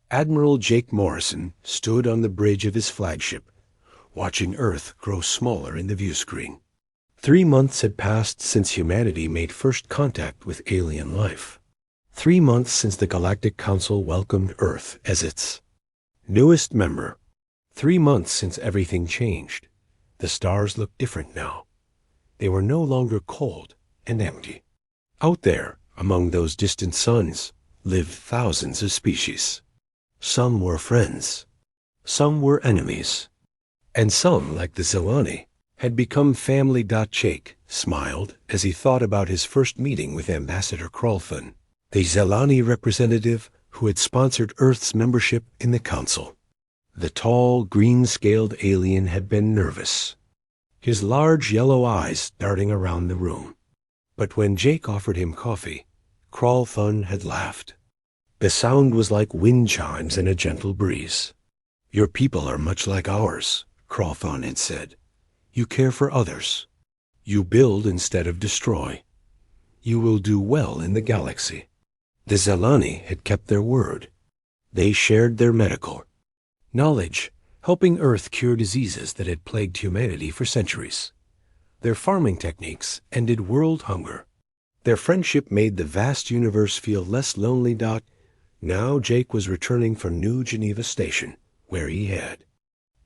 Admiral Jake Morrison stood on the bridge of his flagship, watching Earth grow smaller in the viewscreen. 3 months had passed since humanity made first contact with alien life. 3 months since the Galactic Council welcomed Earth as its newest member. 3 months since everything changed. The stars looked different now. They were no longer cold and empty. Out there, among those distant suns, lived thousands of species. Some were friends. Some were enemies. And some, like the Zelani, had become family. Jake smiled as he thought about his first meeting with Ambassador Krolfin, the Zelani representative who had sponsored Earth's membership in the Council. The tall, green-scaled alien had been nervous, his large yellow eyes darting around the room. But when Jake offered him coffee, Krolfin had laughed. The sound was like wind chimes in a gentle breeze. "Your people are much like ours," Krolfin had said. "You care for others. You build instead of destroy. You will do well in the galaxy." The Zelani had kept their word. They shared their medical knowledge, helping Earth cure diseases that had plagued humanity for centuries. Their farming techniques ended world hunger. Their friendship made the vast universe feel less lonely. Now Jake was returning from New Geneva Station, where he had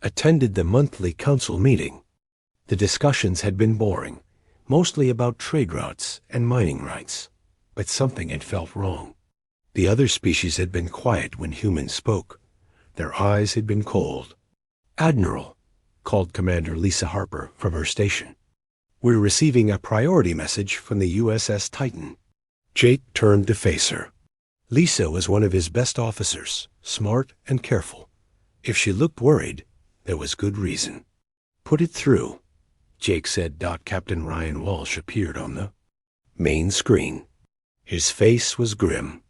attended the monthly council meeting. The discussions had been boring, mostly about trade routes and mining rights, but something had felt wrong. The other species had been quiet when humans spoke. Their eyes had been cold. "Admiral," called Commander Lisa Harper from her station, "we're receiving a priority message from the USS Titan." Jake turned to face her. Lisa was one of his best officers, smart and careful. If she looked worried, there was good reason. "Put it through," Jake said. Captain Ryan Walsh appeared on the main screen. His face was grim.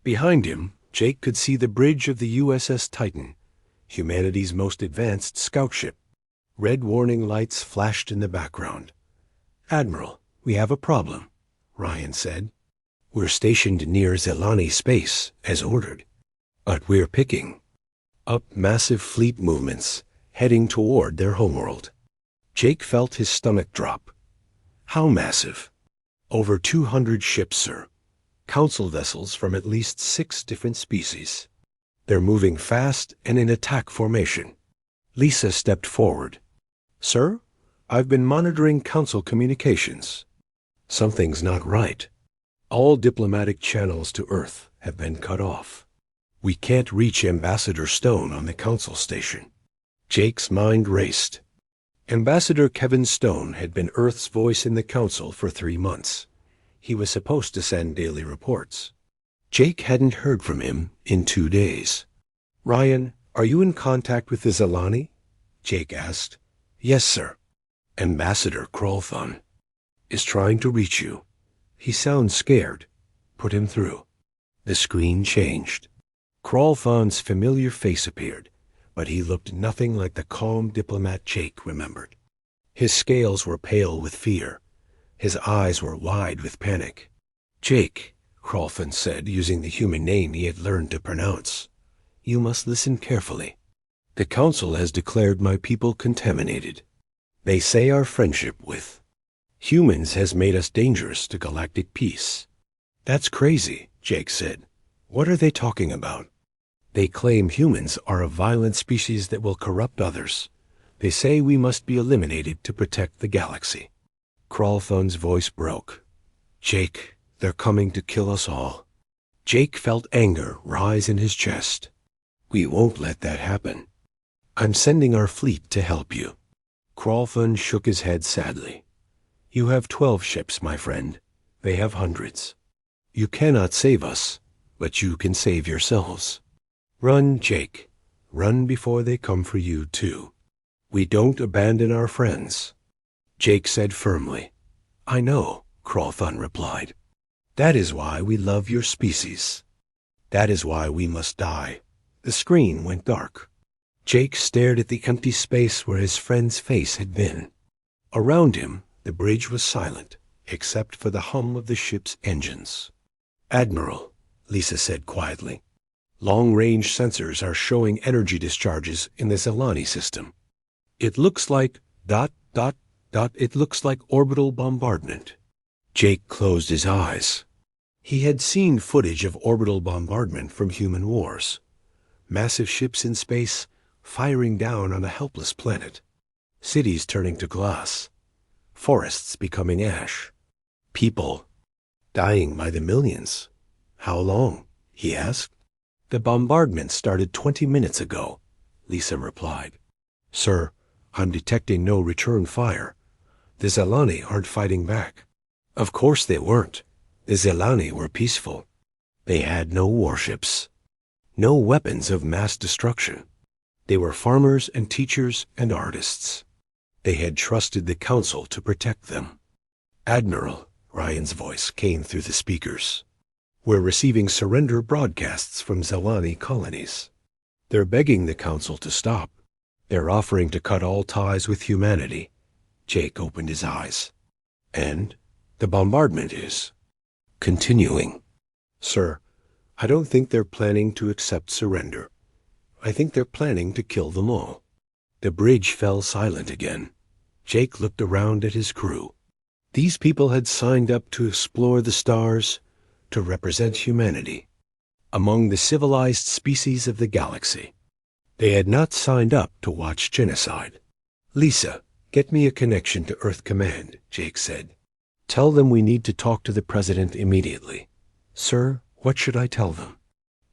Behind him, Jake could see the bridge of the USS Titan, humanity's most advanced scout ship. Red warning lights flashed in the background. "Admiral, we have a problem," Ryan said. "We're stationed near Zelani space, as ordered, but we're picking up massive fleet movements heading toward their homeworld." Jake felt his stomach drop. "How massive?" "Over 200 ships, sir. Council vessels from at least 6 different species. They're moving fast and in attack formation." Lisa stepped forward. "Sir, I've been monitoring Council communications. Something's not right. All diplomatic channels to Earth have been cut off. We can't reach Ambassador Stone on the Council station." Jake's mind raced. Ambassador Kevin Stone had been Earth's voice in the Council for 3 months. He was supposed to send daily reports. Jake hadn't heard from him in 2 days. "Ryan, are you in contact with the Zelani?" Jake asked. "Yes, sir. Ambassador Krolfin is trying to reach you. He sounds scared. Put him through." The screen changed. Krolfin's familiar face appeared, but he looked nothing like the calm diplomat Jake remembered. His scales were pale with fear. His eyes were wide with panic. "Jake," Krolfin said, using the human name he had learned to pronounce, "you must listen carefully. The Council has declared my people contaminated. They say our friendship with humans has made us dangerous to galactic peace." "That's crazy," Jake said. "What are they talking about?" "They claim humans are a violent species that will corrupt others. They say we must be eliminated to protect the galaxy." Krolfin's voice broke. "Jake, they're coming to kill us all." Jake felt anger rise in his chest. "We won't let that happen. I'm sending our fleet to help you." Krolfin shook his head sadly. "You have 12 ships, my friend. They have hundreds. You cannot save us, but you can save yourselves. Run, Jake. Run before they come for you, too. We don't abandon our friends." Jake said firmly. "I know," Krolfin replied. "That is why we love your species. That is why we must die." The screen went dark. Jake stared at the empty space where his friend's face had been. Around him, the bridge was silent, except for the hum of the ship's engines. "Admiral," Lisa said quietly, Long-range sensors are showing energy discharges in the Zelani system. It looks like ... It looks like orbital bombardment. Jake closed his eyes. He had seen footage of orbital bombardment from human wars. Massive ships in space firing down on a helpless planet. Cities turning to glass. Forests becoming ash. People dying by the millions. How long? He asked. The bombardment started 20 minutes ago, Lisa replied. Sir, I'm detecting no return fire. The Zelani aren't fighting back. Of course they weren't. The Zelani were peaceful. They had no warships. No weapons of mass destruction. They were farmers and teachers and artists. They had trusted the Council to protect them. Admiral, Ryan's voice came through the speakers. We're receiving surrender broadcasts from Zelani colonies. They're begging the Council to stop. They're offering to cut all ties with humanity. Jake opened his eyes. And the bombardment is continuing. Sir, I don't think they're planning to accept surrender. I think they're planning to kill them all. The bridge fell silent again. Jake looked around at his crew. These people had signed up to explore the stars, to represent humanity, among the civilized species of the galaxy. They had not signed up to watch genocide. Lisa, get me a connection to Earth Command, Jake said. Tell them we need to talk to the President immediately. Sir, what should I tell them?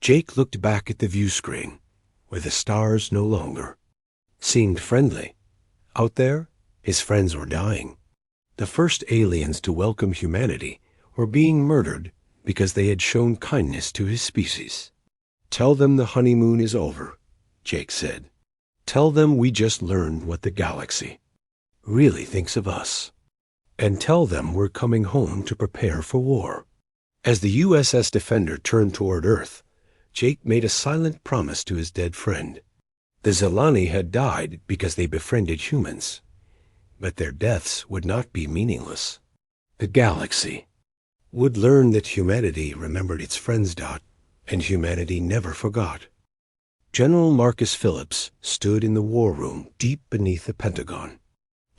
Jake looked back at the view screen, where the stars no longer seemed friendly. Out there, his friends were dying. The first aliens to welcome humanity were being murdered because they had shown kindness to his species. Tell them the honeymoon is over, Jake said. Tell them we just learned what the galaxy really thinks of us. And tell them we're coming home to prepare for war. As the USS Defender turned toward Earth, Jake made a silent promise to his dead friend. The Zelani had died because they befriended humans, but their deaths would not be meaningless. The galaxy would learn that humanity remembered its friends, and humanity never forgot. General Marcus Phillips stood in the war room deep beneath the Pentagon.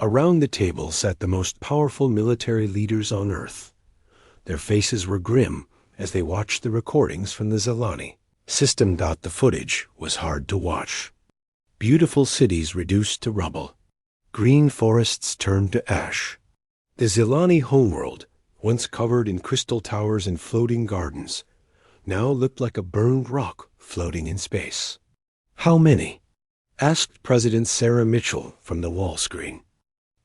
Around the table sat the most powerful military leaders on Earth. Their faces were grim as they watched the recordings from the Zelani system. The footage was hard to watch. Beautiful cities reduced to rubble. Green forests turned to ash. The Zelani homeworld, once covered in crystal towers and floating gardens, now looked like a burned rock floating in space. How many? Asked President Sarah Mitchell from the wall screen.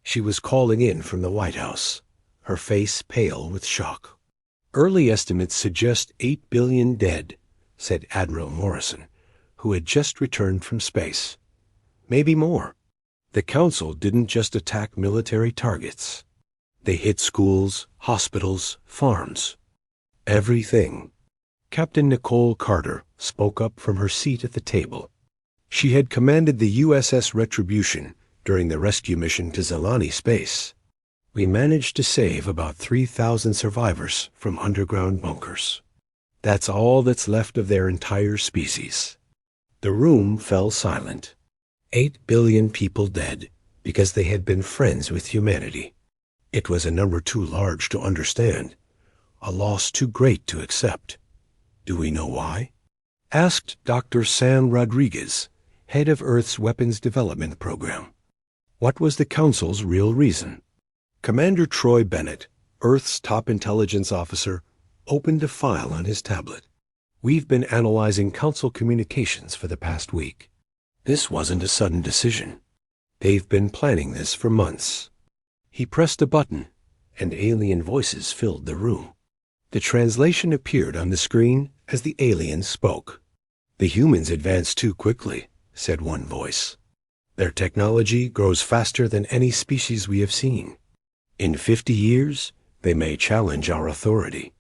She was calling in from the White House, her face pale with shock. Early estimates suggest 8 billion dead, said Admiral Morrison, who had just returned from space. Maybe more. The Council didn't just attack military targets. They hit schools, hospitals, farms. Everything. Captain Nicole Carter spoke up from her seat at the table. She had commanded the USS Retribution during the rescue mission to Zelani space. We managed to save about 3,000 survivors from underground bunkers. That's all that's left of their entire species. The room fell silent. 8 billion people dead because they had been friends with humanity. It was a number too large to understand, a loss too great to accept. Do we know why? Asked Dr. San Rodriguez, head of Earth's Weapons Development Program. What was the Council's real reason? Commander Troy Bennett, Earth's top intelligence officer, opened a file on his tablet. We've been analyzing Council communications for the past week. This wasn't a sudden decision. They've been planning this for months. He pressed a button, and alien voices filled the room. The translation appeared on the screen as the aliens spoke. The humans advance too quickly, said one voice. Their technology grows faster than any species we have seen. In 50 years, they may challenge our authority.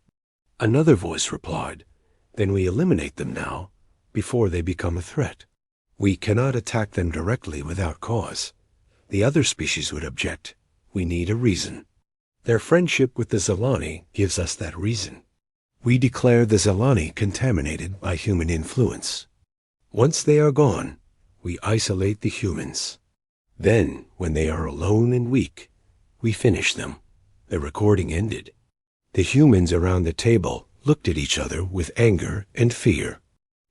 Another voice replied, then we eliminate them now, before they become a threat. We cannot attack them directly without cause. The other species would object. We need a reason. Their friendship with the Zelani gives us that reason. We declare the Zalani contaminated by human influence. Once they are gone, we isolate the humans. Then, when they are alone and weak, we finish them. The recording ended. The humans around the table looked at each other with anger and fear.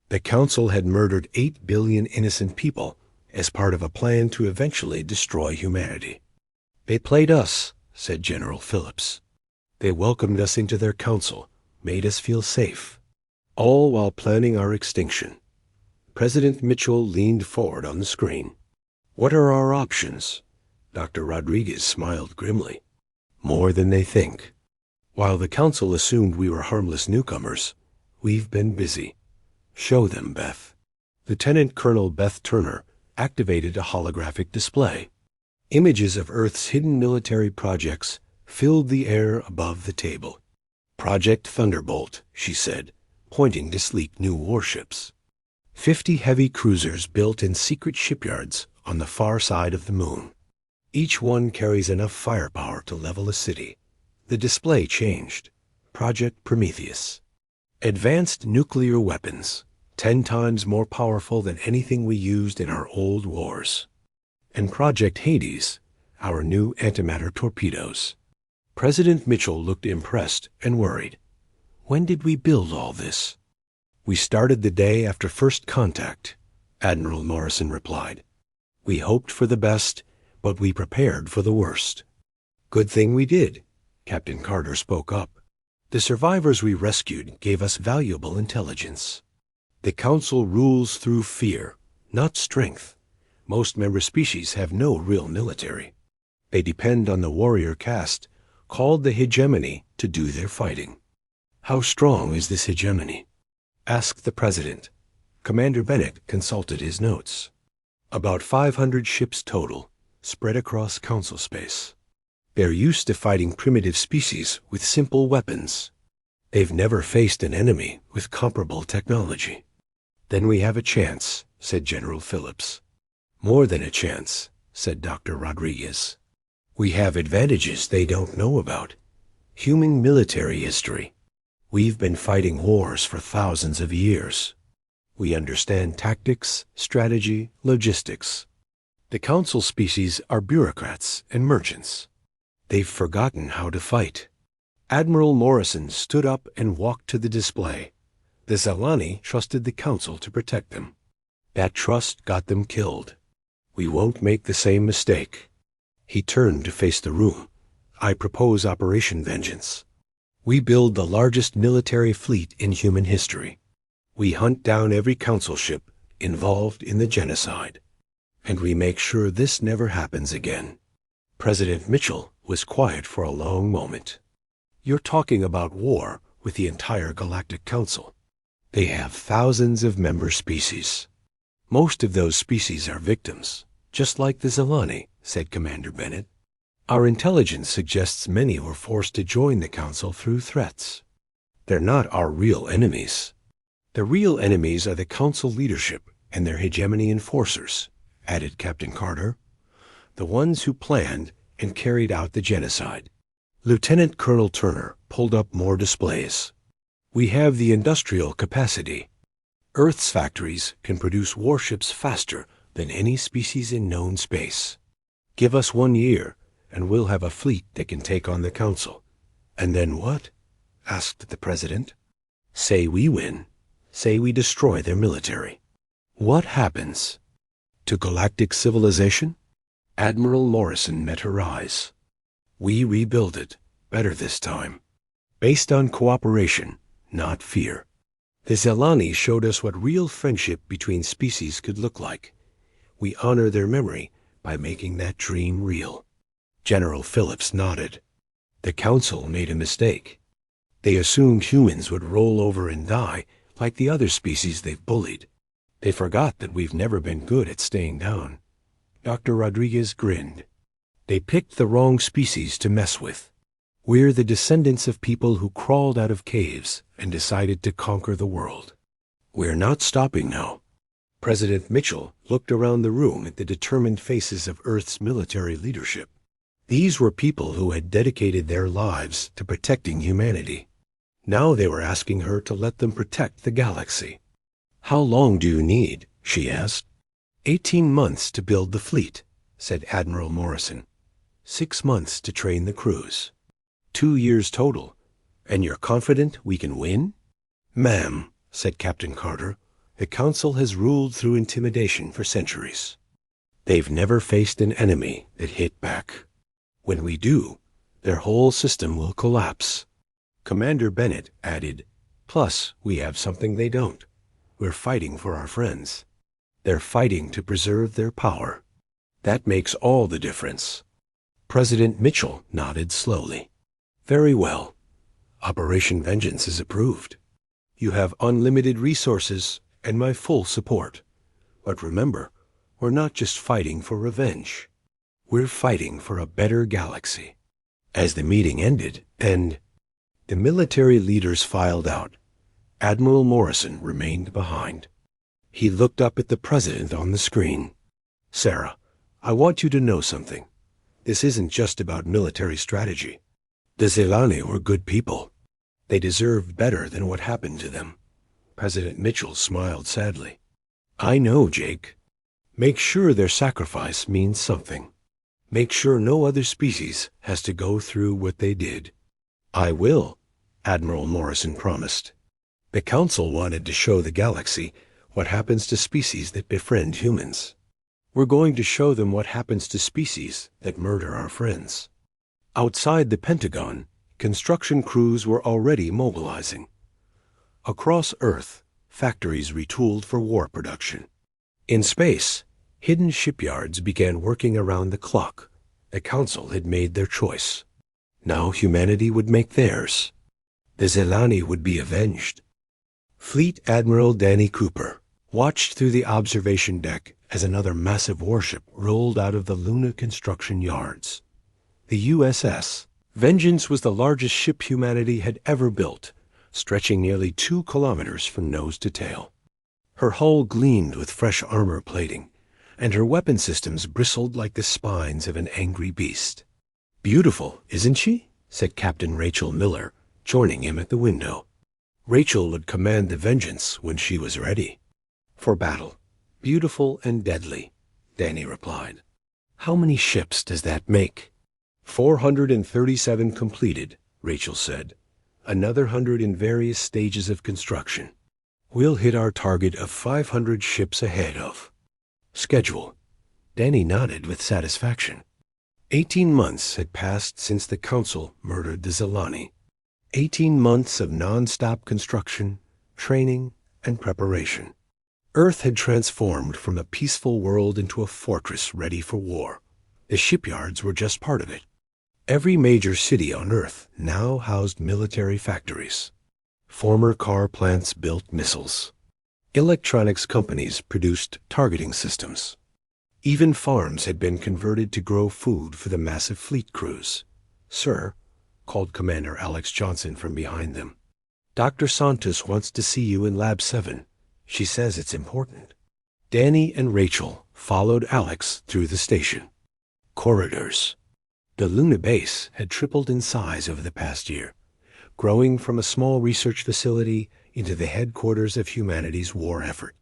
The Council had murdered 8 billion innocent people as part of a plan to eventually destroy humanity. They played us, said General Phillips. They welcomed us into their council, made us feel safe, all while planning our extinction. President Mitchell leaned forward on the screen. What are our options? Dr. Rodriguez smiled grimly. More than they think. While the council assumed we were harmless newcomers, we've been busy. Show them, Beth. Lieutenant Colonel Beth Turner activated a holographic display. Images of Earth's hidden military projects filled the air above the table. Project Thunderbolt, she said, pointing to sleek new warships. 50 heavy cruisers built in secret shipyards on the far side of the moon. Each one carries enough firepower to level a city. The display changed. Project Prometheus. Advanced nuclear weapons, 10 times more powerful than anything we used in our old wars. And Project Hades, our new antimatter torpedoes. President Mitchell looked impressed and worried. When did we build all this? We started the day after first contact, Admiral Morrison replied. We hoped for the best, but we prepared for the worst. Good thing we did, Captain Carter spoke up. The survivors we rescued gave us valuable intelligence. The Council rules through fear, not strength. Most member species have no real military. They depend on the warrior caste, called the hegemony, to do their fighting. How strong is this hegemony? Asked the President. Commander Bennett consulted his notes. About 500 ships total, spread across Council space. They're used to fighting primitive species with simple weapons. They've never faced an enemy with comparable technology. Then we have a chance, said General Phillips. More than a chance, said Dr. Rodriguez. We have advantages they don't know about. Human military history. We've been fighting wars for thousands of years. We understand tactics, strategy, logistics. The Council species are bureaucrats and merchants. They've forgotten how to fight. Admiral Morrison stood up and walked to the display. The Zalani trusted the Council to protect them. That trust got them killed. We won't make the same mistake. He turned to face the room. I propose Operation Vengeance. We build the largest military fleet in human history. We hunt down every Council ship involved in the genocide. And we make sure this never happens again. President Mitchell was quiet for a long moment. You're talking about war with the entire Galactic Council. They have thousands of member species. Most of those species are victims, just like the Zalani, said Commander Bennett. Our intelligence suggests many were forced to join the Council through threats. They're not our real enemies. The real enemies are the Council leadership and their hegemony enforcers, added Captain Carter. The ones who planned and carried out the genocide. Lieutenant Colonel Turner pulled up more displays. We have the industrial capacity. Earth's factories can produce warships faster than any species in known space. Give us 1 year, and we'll have a fleet that can take on the Council. And then what? Asked the President. Say we win. Say we destroy their military. What happens? To galactic civilization? Admiral Morrison met her eyes. We rebuild it, better this time. Based on cooperation, not fear. The Zalani showed us what real friendship between species could look like. We honor their memory by making that dream real. General Phillips nodded. The Council made a mistake. They assumed humans would roll over and die like the other species they've bullied. They forgot that we've never been good at staying down. Dr. Rodriguez grinned. They picked the wrong species to mess with. We're the descendants of people who crawled out of caves and decided to conquer the world. We're not stopping now. President Mitchell looked around the room at the determined faces of Earth's military leadership. These were people who had dedicated their lives to protecting humanity. Now they were asking her to let them protect the galaxy. "How long do you need?" she asked. 18 months to build the fleet," said Admiral Morrison. 6 months to train the crews. 2 years total. And you're confident we can win?" "Ma'am," said Captain Carter, "the Council has ruled through intimidation for centuries. They've never faced an enemy that hit back. When we do, their whole system will collapse." Commander Bennett added, "Plus, we have something they don't. We're fighting for our friends. They're fighting to preserve their power. That makes all the difference." President Mitchell nodded slowly. "Very well. Operation Vengeance is approved. You have unlimited resources and my full support. But remember, we're not just fighting for revenge. We're fighting for a better galaxy." As the meeting ended and the military leaders filed out, Admiral Morrison remained behind. He looked up at the president on the screen. "Sarah, I want you to know something. This isn't just about military strategy. The Zelani were good people. They deserved better than what happened to them." President Mitchell smiled sadly. "I know, Jake. Make sure their sacrifice means something. Make sure no other species has to go through what they did." "I will," Admiral Morrison promised. The Council wanted to show the galaxy what happens to species that befriend humans. "We're going to show them what happens to species that murder our friends." Outside the Pentagon, construction crews were already mobilizing. Across Earth, factories retooled for war production. In space, hidden shipyards began working around the clock. The Council had made their choice. Now humanity would make theirs. The Zelani would be avenged. Fleet Admiral Danny Cooper watched through the observation deck as another massive warship rolled out of the Luna construction yards. The USS Vengeance was the largest ship humanity had ever built, stretching nearly 2 kilometers from nose to tail. Her hull gleamed with fresh armor plating, and her weapon systems bristled like the spines of an angry beast. "Beautiful, isn't she?" said Captain Rachel Miller, joining him at the window. Rachel would command the Vengeance when she was ready. "For battle. Beautiful and deadly," Danny replied. "How many ships does that make?" 437 completed, Rachel said. Another 100 in various stages of construction. We'll hit our target of 500 ships ahead of schedule. Danny nodded with satisfaction. 18 months had passed since the Council murdered the Zelani. 18 months of non-stop construction, training, and preparation. Earth had transformed from a peaceful world into a fortress ready for war. The shipyards were just part of it. Every major city on Earth now housed military factories. Former car plants built missiles. Electronics companies produced targeting systems. Even farms had been converted to grow food for the massive fleet crews. "Sir," called Commander Alex Johnson from behind them. "Dr. Santos wants to see you in Lab 7. She says it's important." Danny and Rachel followed Alex through the station. Corridors. The Luna base had tripled in size over the past year, growing from a small research facility into the headquarters of humanity's war effort.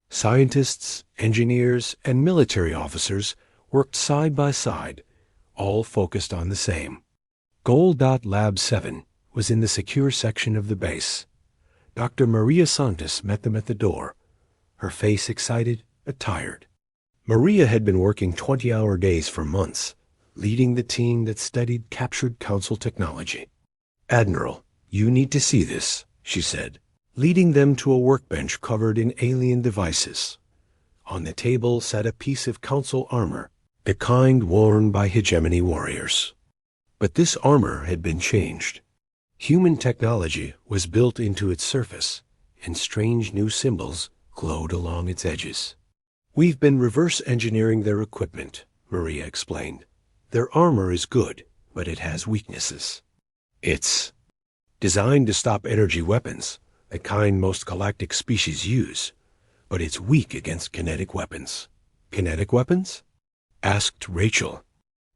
Scientists, engineers, and military officers worked side by side, all focused on the same. Gold Dot Lab 7 was in the secure section of the base. Dr. Maria Santos met them at the door, her face excited but tired. Maria had been working 20-hour days for months, leading the team that studied captured Council technology. "Admiral, you need to see this," she said, leading them to a workbench covered in alien devices. On the table sat a piece of Council armor, the kind worn by hegemony warriors. But this armor had been changed. Human technology was built into its surface, and strange new symbols glowed along its edges. "We've been reverse engineering their equipment," Maria explained. "Their armor is good, but it has weaknesses. It's designed to stop energy weapons, the kind most galactic species use, but it's weak against kinetic weapons." "Kinetic weapons?" asked Rachel.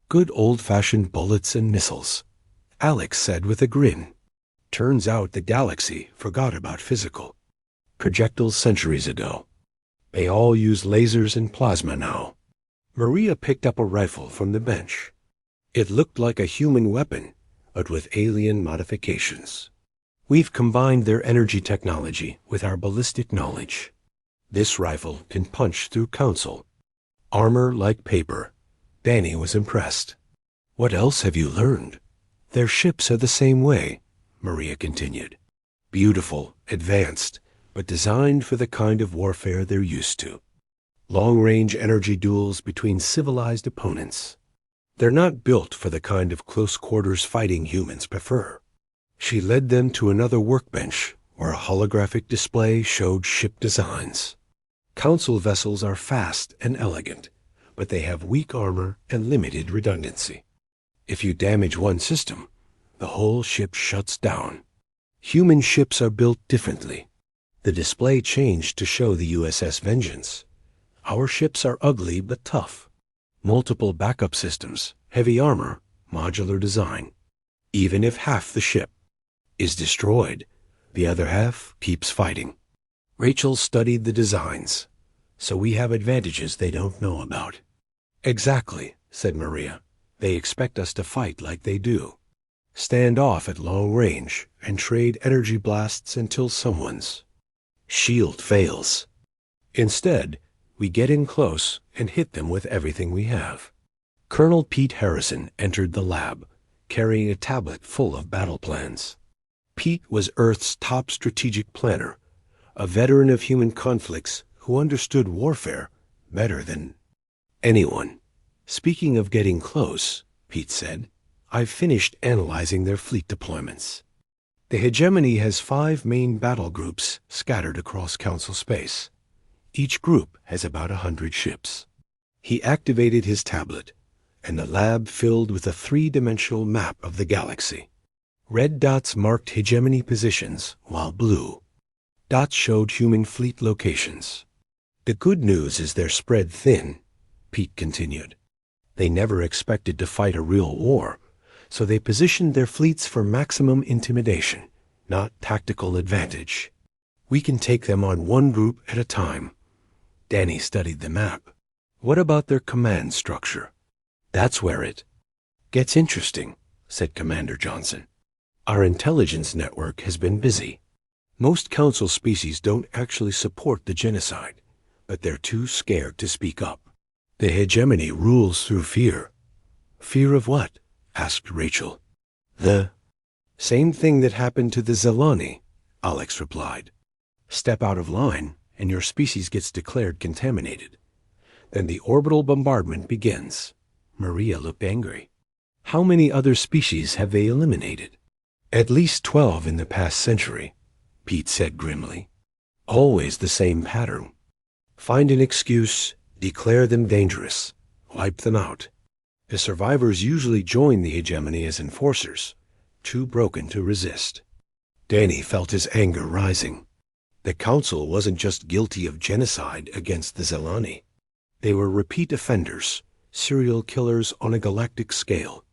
"Good old-fashioned bullets and missiles," Alex said with a grin. Turns out the galaxy forgot about physical projectiles centuries ago. They all use lasers and plasma now. Maria picked up a rifle from the bench. It looked like a human weapon, but with alien modifications. We've combined their energy technology with our ballistic knowledge. This rifle can punch through council. Armor like paper. Danny was impressed. What else have you learned? Their ships are the same way, Maria continued. Beautiful, advanced, but designed for the kind of warfare they're used to. Long-range energy duels between civilized opponents. They're not built for the kind of close-quarters fighting humans prefer. She led them to another workbench where a holographic display showed ship designs. Council vessels are fast and elegant, but they have weak armor and limited redundancy. If you damage one system, the whole ship shuts down. Human ships are built differently. The display changed to show the USS Vengeance. Our ships are ugly but tough. Multiple backup systems, heavy armor, modular design. Even if half the ship is destroyed, the other half keeps fighting. Rachel studied the designs, so we have advantages they don't know about. Exactly, said Maria. They expect us to fight like they do. Stand off at long range and trade energy blasts until someone's shield fails. Instead, we get in close and hit them with everything we have. Colonel Pete Harrison entered the lab, carrying a tablet full of battle plans. Pete was Earth's top strategic planner, a veteran of human conflicts who understood warfare better than anyone. Speaking of getting close, Pete said, I've finished analyzing their fleet deployments. The hegemony has 5 main battle groups scattered across Council space. Each group has about 100 ships. He activated his tablet, and the lab filled with a 3-dimensional map of the galaxy. Red dots marked hegemony positions, while blue dots showed human fleet locations. The good news is they're spread thin, Pete continued. They never expected to fight a real war, so they positioned their fleets for maximum intimidation, not tactical advantage. We can take them on one group at a time. Danny studied the map. What about their command structure? That's where it gets interesting, said Commander Johnson. Our intelligence network has been busy. Most council species don't actually support the genocide, but they're too scared to speak up. The hegemony rules through fear. Fear of what? Asked Rachel. The same thing that happened to the Zelani, Alex replied. Step out of line, and your species gets declared contaminated. Then the orbital bombardment begins. Maria looked angry. How many other species have they eliminated? At least 12 in the past century, Pete said grimly. Always the same pattern. Find an excuse, declare them dangerous, wipe them out. The survivors usually join the hegemony as enforcers, too broken to resist. Danny felt his anger rising. The council wasn't just guilty of genocide against the Zelani. They were repeat offenders, serial killers on a galactic scale.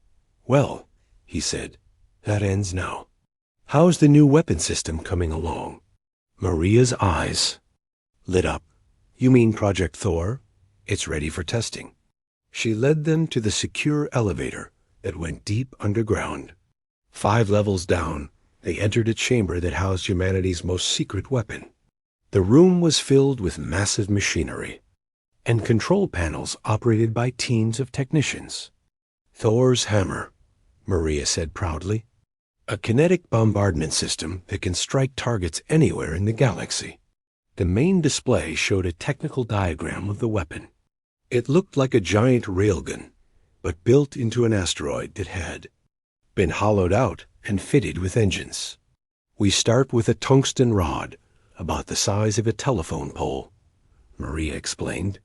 Well, he said, that ends now. How's the new weapon system coming along? Maria's eyes lit up. You mean Project Thor? It's ready for testing. She led them to the secure elevator that went deep underground. 5 levels down, they entered a chamber that housed humanity's most secret weapon. The room was filled with massive machinery and control panels operated by teams of technicians. Thor's hammer, Maria said proudly. A kinetic bombardment system that can strike targets anywhere in the galaxy. The main display showed a technical diagram of the weapon. It looked like a giant railgun, but built into an asteroid that had been hollowed out and fitted with engines. We start with a tungsten rod, about the size of a telephone pole, Maria explained.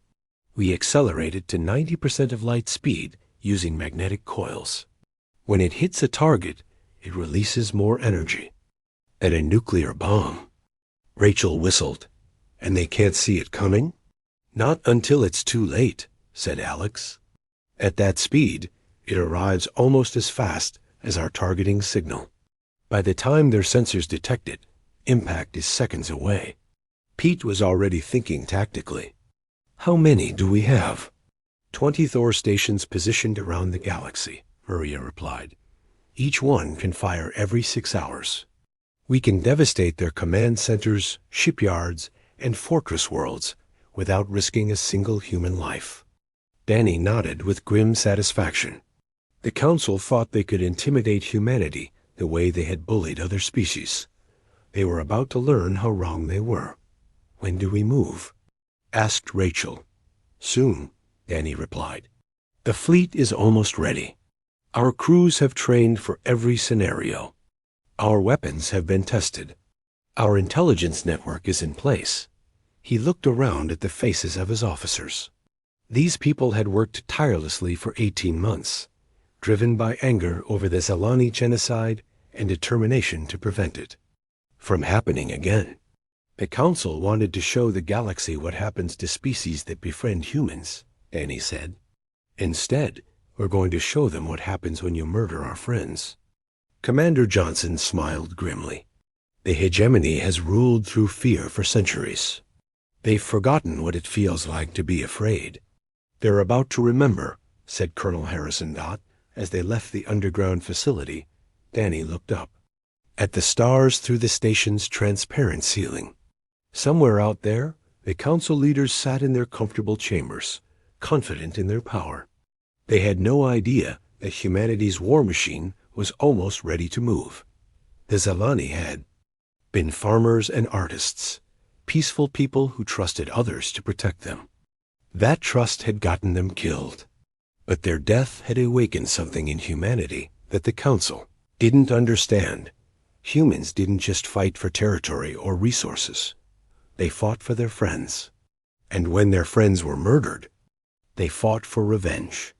We accelerate it to 90% of light speed using magnetic coils. When it hits a target, it releases more energy. And a nuclear bomb. Rachel whistled. And they can't see it coming? Not until it's too late, said Alex. At that speed, it arrives almost as fast as our targeting signal. By the time their sensors detect it, impact is seconds away. Pete was already thinking tactically. How many do we have? 20 Thor stations positioned around the galaxy, Maria replied. Each one can fire every 6 hours. We can devastate their command centers, shipyards, and fortress worlds without risking a single human life. Danny nodded with grim satisfaction. The Council thought they could intimidate humanity the way they had bullied other species. They were about to learn how wrong they were. When do we move? Asked Rachel. Soon, Danny replied. The fleet is almost ready. Our crews have trained for every scenario. Our weapons have been tested. Our intelligence network is in place. He looked around at the faces of his officers. These people had worked tirelessly for 18 months, driven by anger over the Zalani genocide and determination to prevent it from happening again. The Council wanted to show the galaxy what happens to species that befriend humans, Danny said. Instead, we're going to show them what happens when you murder our friends. Commander Johnson smiled grimly. The hegemony has ruled through fear for centuries. They've forgotten what it feels like to be afraid. They're about to remember, said Colonel Harrison Dott, as they left the underground facility. Danny looked up at the stars through the station's transparent ceiling. Somewhere out there, the Council leaders sat in their comfortable chambers, confident in their power. They had no idea that humanity's war machine was almost ready to move. The Zalani had been farmers and artists, peaceful people who trusted others to protect them. That trust had gotten them killed. But their death had awakened something in humanity that the Council didn't understand. Humans didn't just fight for territory or resources. They fought for their friends. And when their friends were murdered, they fought for revenge.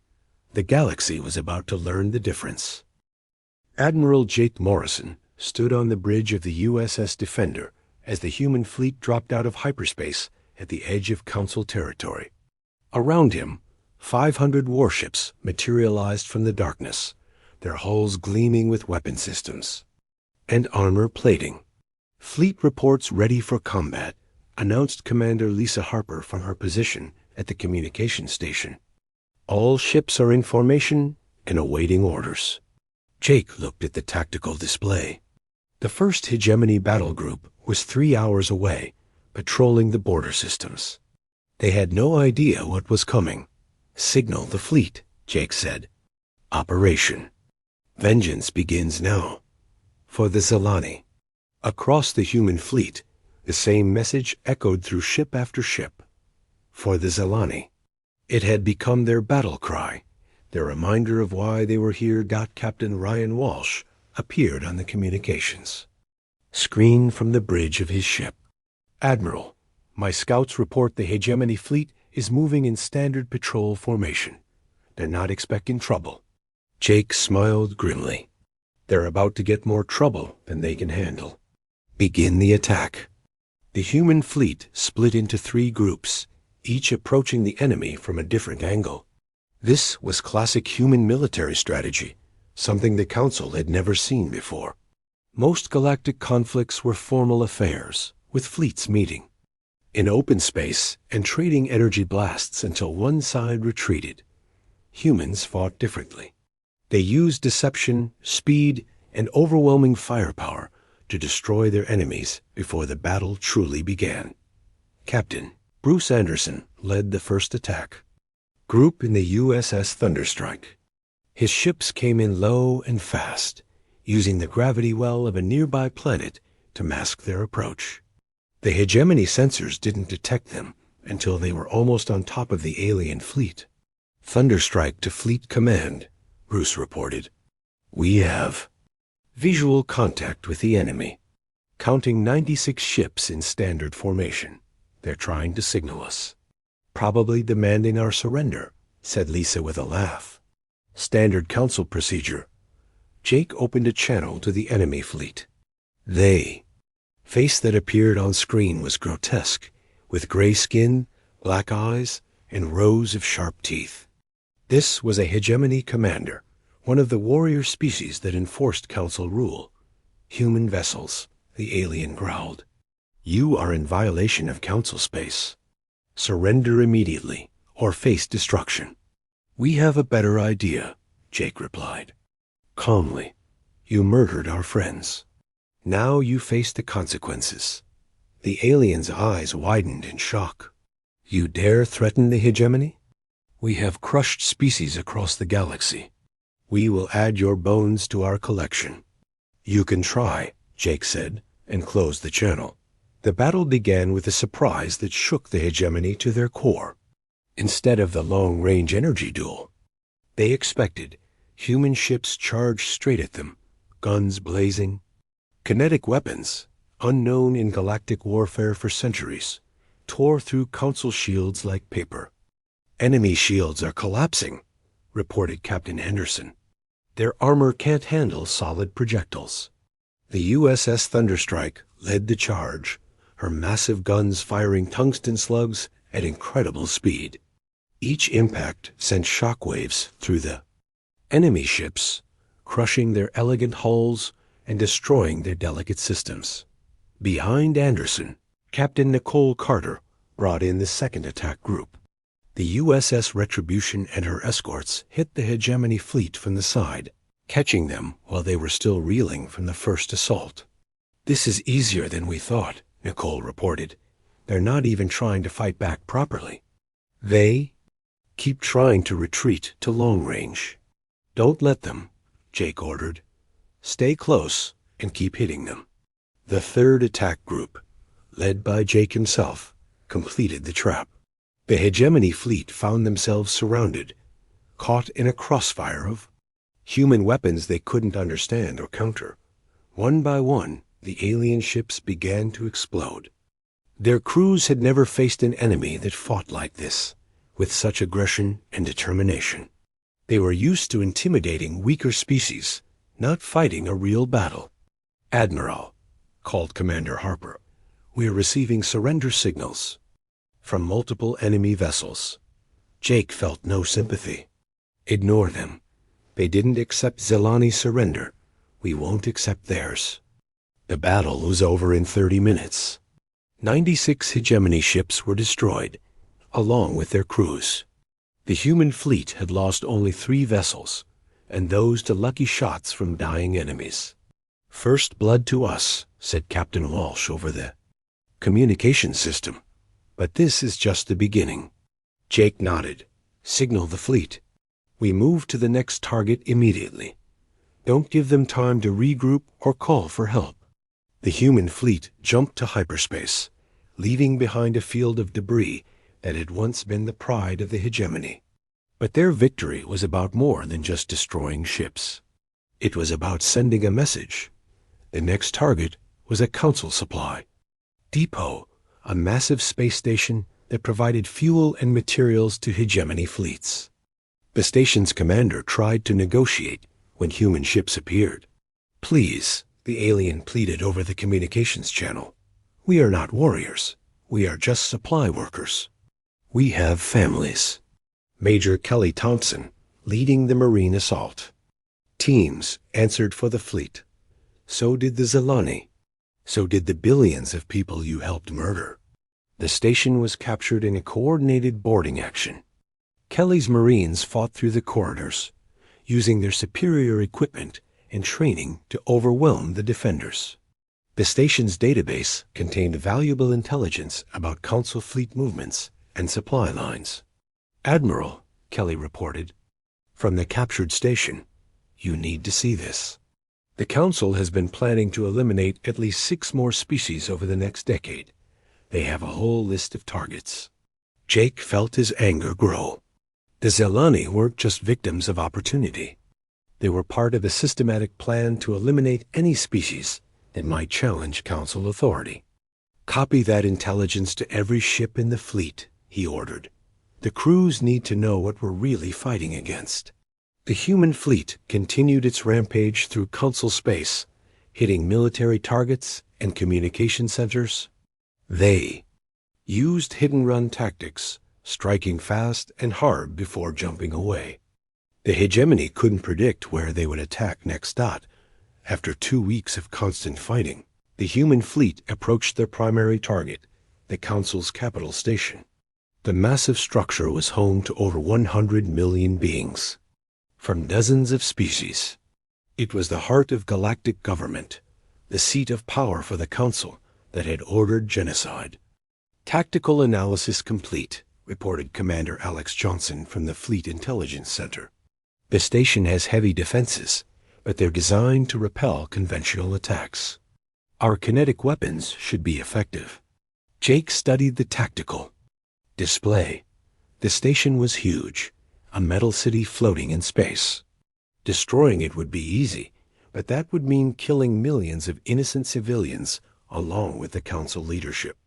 The galaxy was about to learn the difference. Admiral Jake Morrison stood on the bridge of the USS Defender as the human fleet dropped out of hyperspace at the edge of Council territory. Around him, 500 warships materialized from the darkness, their hulls gleaming with weapon systems and armor plating. Fleet reports ready for combat, announced Commander Lisa Harper from her position at the communications station. All ships are in formation and awaiting orders. Jake looked at the tactical display. The first Hegemony battle group was 3 hours away, patrolling the border systems. They had no idea what was coming. Signal the fleet, Jake said. Operation. Vengeance begins now. For the Zalani. Across the human fleet, the same message echoed through ship after ship. For the Zalani. It had become their battle cry. Their reminder of why they were here. Captain Ryan Walsh appeared on the communications screen from the bridge of his ship. Admiral, my scouts report the Hegemony fleet is moving in standard patrol formation. They're not expecting trouble. Jake smiled grimly. They're about to get more trouble than they can handle. Begin the attack. The human fleet split into 3 groups, each approaching the enemy from a different angle. This was classic human military strategy, something the Council had never seen before. Most galactic conflicts were formal affairs, with fleets meeting in open space and trading energy blasts until one side retreated. Humans fought differently. They used deception, speed, and overwhelming firepower to destroy their enemies before the battle truly began. Captain Bruce Anderson led the first attack. Group in the USS Thunderstrike. His ships came in low and fast, using the gravity well of a nearby planet to mask their approach. The Hegemony sensors didn't detect them until they were almost on top of the alien fleet. Thunderstrike to Fleet Command, Bruce reported. We have visual contact with the enemy, counting 96 ships in standard formation. They're trying to signal us. Probably demanding our surrender, said Lisa with a laugh. Standard Council procedure. Jake opened a channel to the enemy fleet. They. Face that appeared on screen was grotesque, with gray skin, black eyes, and rows of sharp teeth. This was a Hegemony commander, one of the warrior species that enforced Council rule. Human vessels, the alien growled. You are in violation of Council space. Surrender immediately, or face destruction. We have a better idea, Jake replied. Calmly, you murdered our friends. Now you face the consequences. The alien's eyes widened in shock. You dare threaten the hegemony? We have crushed species across the galaxy. We will add your bones to our collection. You can try, Jake said, and closed the channel. The battle began with a surprise that shook the hegemony to their core. Instead of the long-range energy duel, they expected human ships charged straight at them, guns blazing. Kinetic weapons, unknown in galactic warfare for centuries, tore through Council shields like paper. Enemy shields are collapsing, reported Captain Henderson. Their armor can't handle solid projectiles. The USS Thunderstrike led the charge, her massive guns firing tungsten slugs at incredible speed. Each impact sent shockwaves through the enemy ships, crushing their elegant hulls and destroying their delicate systems. Behind Anderson, Captain Nicole Carter brought in the second attack group. The USS Retribution and her escorts hit the hegemony fleet from the side, catching them while they were still reeling from the first assault. This is easier than we thought, Nicole reported. They're not even trying to fight back properly. They keep trying to retreat to long range. Don't let them, Jake ordered. Stay close and keep hitting them. The third attack group, led by Jake himself, completed the trap. The hegemony fleet found themselves surrounded, caught in a crossfire of human weapons they couldn't understand or counter. One by one, the alien ships began to explode. Their crews had never faced an enemy that fought like this, with such aggression and determination. They were used to intimidating weaker species, not fighting a real battle. Admiral, called Commander Harper, we are receiving surrender signals from multiple enemy vessels. Jake felt no sympathy. Ignore them. They didn't accept Zelani's surrender. We won't accept theirs. The battle was over in 30 minutes. 96 hegemony ships were destroyed, along with their crews. The human fleet had lost only 3 vessels, and those to lucky shots from dying enemies. First blood to us, said Captain Walsh over the communication system. But this is just the beginning. Jake nodded. Signal the fleet. We move to the next target immediately. Don't give them time to regroup or call for help. The human fleet jumped to hyperspace, leaving behind a field of debris that had once been the pride of the hegemony. But their victory was about more than just destroying ships. It was about sending a message. The next target was a Council supply depot, a massive space station that provided fuel and materials to hegemony fleets. The station's commander tried to negotiate when human ships appeared. Please, the alien pleaded over the communications channel. We are not warriors. We are just supply workers. We have families. Major Kelly Thompson, leading the Marine assault. Teams answered for the fleet. So did the Zelani. So did the billions of people you helped murder. The station was captured in a coordinated boarding action. Kelly's Marines fought through the corridors, using their superior equipment and training to overwhelm the defenders. The station's database contained valuable intelligence about Council fleet movements and supply lines. Admiral, Kelly reported, from the captured station, you need to see this. The Council has been planning to eliminate at least 6 more species over the next decade. They have a whole list of targets. Jake felt his anger grow. The Zelani weren't just victims of opportunity. They were part of a systematic plan to eliminate any species that might challenge Council authority. Copy that intelligence to every ship in the fleet, he ordered. The crews need to know what we're really fighting against. The human fleet continued its rampage through Council space, hitting military targets and communication centers. They used hit-and-run tactics, striking fast and hard before jumping away. The hegemony couldn't predict where they would attack next. After 2 weeks of constant fighting, the human fleet approached their primary target, the Council's capital station. The massive structure was home to over 100 million beings, from dozens of species. It was the heart of galactic government, the seat of power for the Council that had ordered genocide. "Tactical analysis complete," reported Commander Alex Johnson from the Fleet Intelligence Center. "The station has heavy defenses, but they're designed to repel conventional attacks. Our kinetic weapons should be effective." Jake studied the tactical display. The station was huge, a metal city floating in space. Destroying it would be easy, but that would mean killing millions of innocent civilians along with the Council leadership.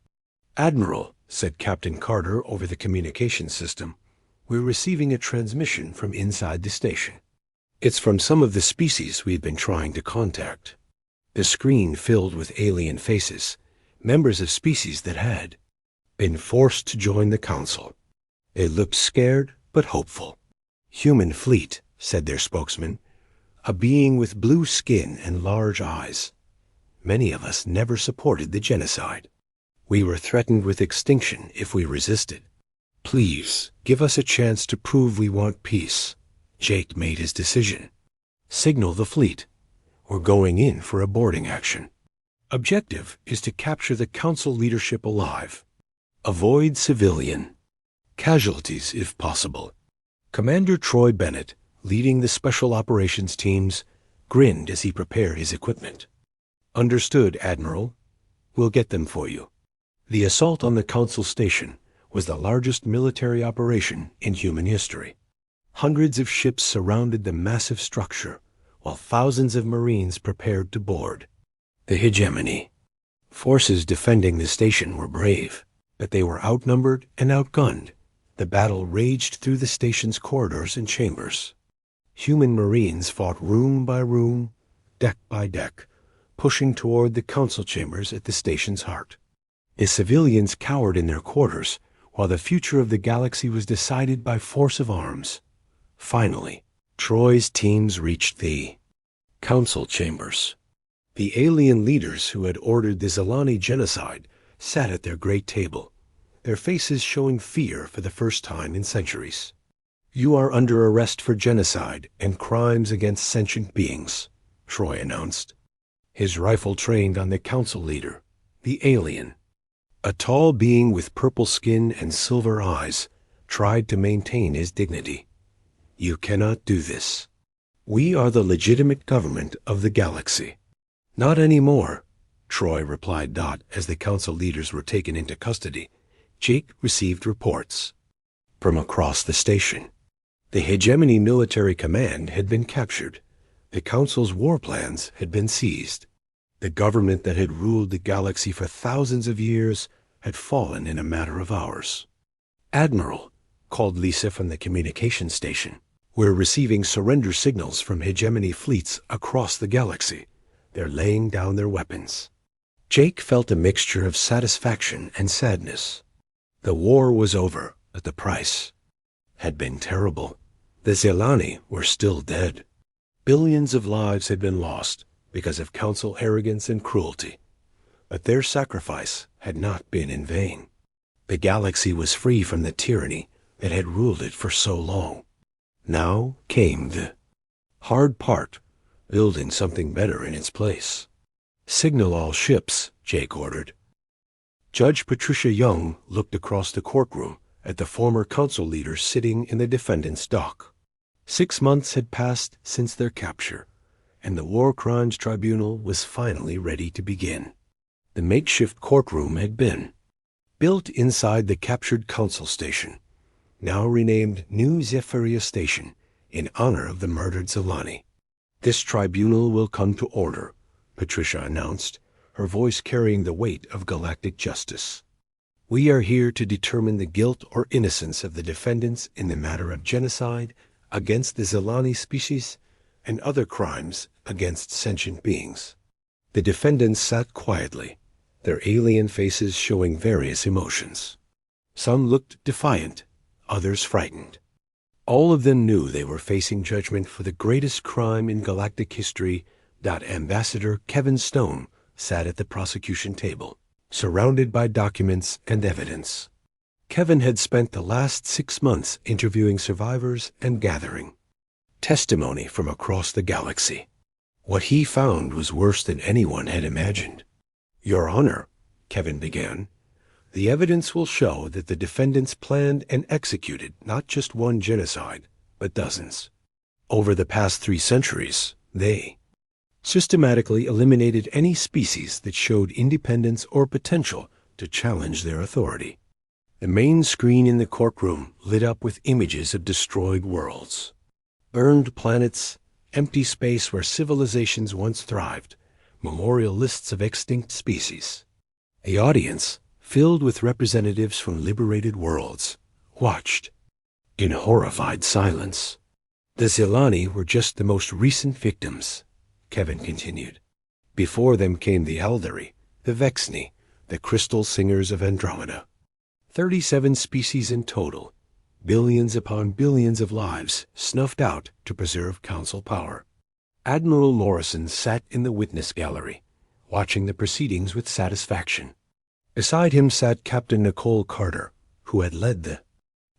"Admiral," said Captain Carter over the communication system, "we're receiving a transmission from inside the station. It's from some of the species we've been trying to contact." The screen filled with alien faces, members of species that had been forced to join the Council. They looked scared but hopeful. "Human fleet," said their spokesman, "a being with blue skin and large eyes. Many of us never supported the genocide. We were threatened with extinction if we resisted. Please, give us a chance to prove we want peace." Jake made his decision. "Signal the fleet. We're going in for a boarding action. Objective is to capture the Council leadership alive. Avoid civilian casualties if possible." Commander Troy Bennett, leading the Special Operations teams, grinned as he prepared his equipment. "Understood, Admiral. We'll get them for you." The assault on the Council station was the largest military operation in human history. Hundreds of ships surrounded the massive structure, while thousands of Marines prepared to board. The hegemony forces defending the station were brave, but they were outnumbered and outgunned. The battle raged through the station's corridors and chambers. Human Marines fought room by room, deck by deck, pushing toward the Council chambers at the station's heart. The civilians cowered in their quarters, while the future of the galaxy was decided by force of arms. Finally, Troy's teams reached the Council chambers. The alien leaders who had ordered the Zilani genocide sat at their great table, their faces showing fear for the first time in centuries. "You are under arrest for genocide and crimes against sentient beings," Troy announced. His rifle trained on the Council leader, the alien. A tall being with purple skin and silver eyes tried to maintain his dignity. "You cannot do this. We are the legitimate government of the galaxy." "Not anymore," Troy replied. As the Council leaders were taken into custody, Jake received reports from across the station. The Hegemony Military Command had been captured. The Council's war plans had been seized. The government that had ruled the galaxy for thousands of years had fallen in a matter of hours. "Admiral," called Lisa from the communication station, "we're receiving surrender signals from Hegemony fleets across the galaxy. They're laying down their weapons." Jake felt a mixture of satisfaction and sadness. The war was over, but the price had been terrible. The Zilani were still dead. Billions of lives had been lost because of Council arrogance and cruelty. But their sacrifice had not been in vain. The galaxy was free from the tyranny that had ruled it for so long. Now came the hard part, building something better in its place. "Signal all ships," Jake ordered. Judge Patricia Young looked across the courtroom at the former Council leaders sitting in the defendant's dock. 6 months had passed since their capture, and the War Crimes Tribunal was finally ready to begin. The makeshift courtroom had been built inside the captured Council station, now renamed New Zephyria Station in honor of the murdered Zilani. "This tribunal will come to order," Patricia announced, her voice carrying the weight of galactic justice. "We are here to determine the guilt or innocence of the defendants in the matter of genocide against the Zilani species and other crimes against sentient beings." The defendants sat quietly, their alien faces showing various emotions. Some looked defiant, others frightened. All of them knew they were facing judgment for the greatest crime in galactic history Ambassador Kevin Stone sat at the prosecution table, surrounded by documents and evidence. Kevin had spent the last 6 months interviewing survivors and gathering testimony from across the galaxy. What he found was worse than anyone had imagined. "Your Honor," Kevin began, "the evidence will show that the defendants planned and executed not just one genocide, but dozens. Over the past 3 centuries, they systematically eliminated any species that showed independence or potential to challenge their authority." The main screen in the courtroom lit up with images of destroyed worlds, burned planets, empty space where civilizations once thrived, memorial lists of extinct species. The audience, filled with representatives from liberated worlds, watched in horrified silence. "The Zilani were just the most recent victims," Kevin continued. "Before them came the Aldari, the Vexni, the Crystal Singers of Andromeda. 37 species in total, billions upon billions of lives snuffed out to preserve council power." Admiral Morrison sat in the witness gallery, watching the proceedings with satisfaction. Beside him sat Captain Nicole Carter, who had led the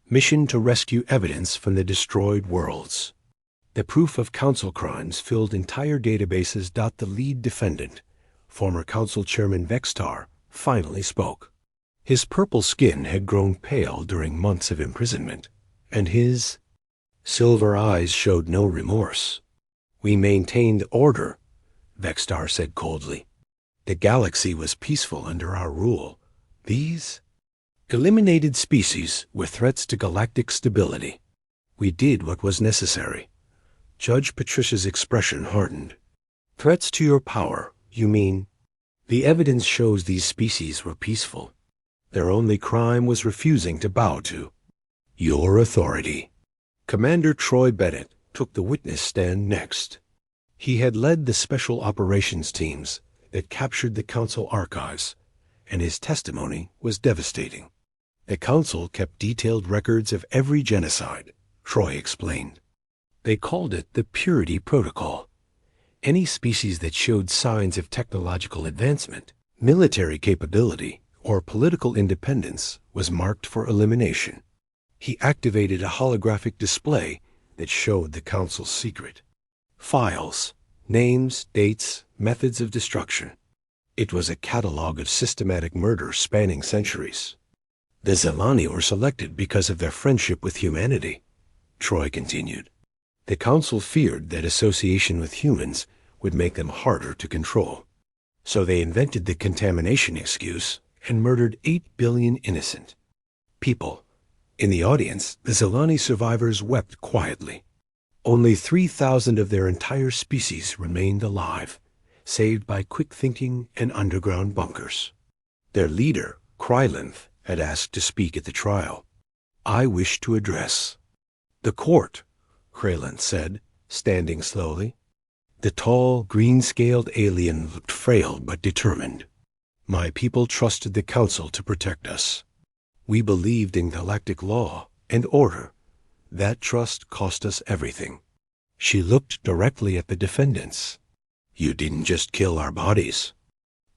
mission to rescue evidence from the destroyed worlds. The proof of council crimes filled entire databases. The lead defendant, former council chairman Vextar, finally spoke. His purple skin had grown pale during months of imprisonment, and his silver eyes showed no remorse. "We maintained order," Vextar said coldly. "The galaxy was peaceful under our rule. These eliminated species were threats to galactic stability. We did what was necessary." Judge Patricia's expression hardened. "Threats to your power, you mean?" "The evidence shows these species were peaceful. Their only crime was refusing to bow to your authority." Commander Troy Bennett took the witness stand next. He had led the special operations teams that captured the council archives, and his testimony was devastating. "The council kept detailed records of every genocide," Troy explained. "They called it the Purity Protocol. Any species that showed signs of technological advancement, military capability, or political independence was marked for elimination." He activated a holographic display that showed the council's secret files, names, dates, methods of destruction. It was a catalog of systematic murder spanning centuries. "The Zilani were selected because of their friendship with humanity," Troy continued. "The council feared that association with humans would make them harder to control. So they invented the contamination excuse and murdered 8 billion innocent people." In the audience, the Zilani survivors wept quietly. Only 3,000 of their entire species remained alive, saved by quick thinking and underground bunkers. Their leader, Krylanth, had asked to speak at the trial. "I wish to address the court," Krylanth said, standing slowly. The tall, green-scaled alien looked frail but determined. "My people trusted the council to protect us. We believed in galactic law and order. That trust cost us everything." She looked directly at the defendants. "You didn't just kill our bodies.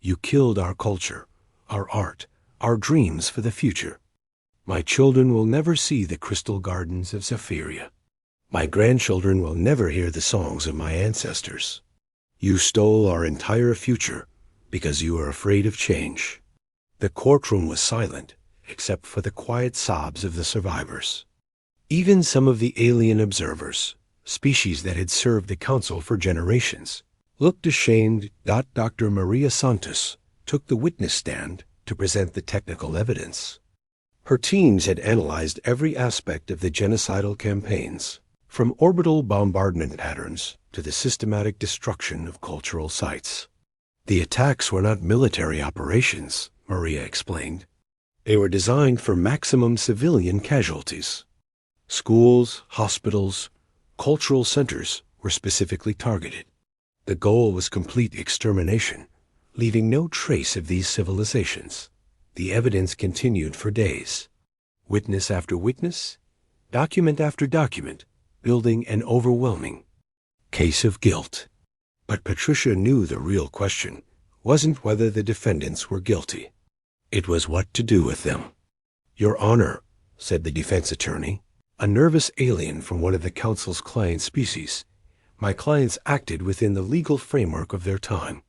You killed our culture, our art, our dreams for the future. My children will never see the crystal gardens of Zephyria. My grandchildren will never hear the songs of my ancestors. You stole our entire future because you were afraid of change." The courtroom was silent, except for the quiet sobs of the survivors. Even some of the alien observers, species that had served the council for generations, looked ashamed. Dr. Maria Santos took the witness stand to present the technical evidence. Her teams had analyzed every aspect of the genocidal campaigns, from orbital bombardment patterns to the systematic destruction of cultural sites. "The attacks were not military operations," Maria explained. "They were designed for maximum civilian casualties. Schools, hospitals, cultural centers were specifically targeted. The goal was complete extermination, leaving no trace of these civilizations." The evidence continued for days. Witness after witness, document after document, building an overwhelming case of guilt. But Patricia knew the real question wasn't whether the defendants were guilty. It was what to do with them. "Your Honor," said the defense attorney, a nervous alien from one of the council's client species, "my clients acted within the legal framework of their time.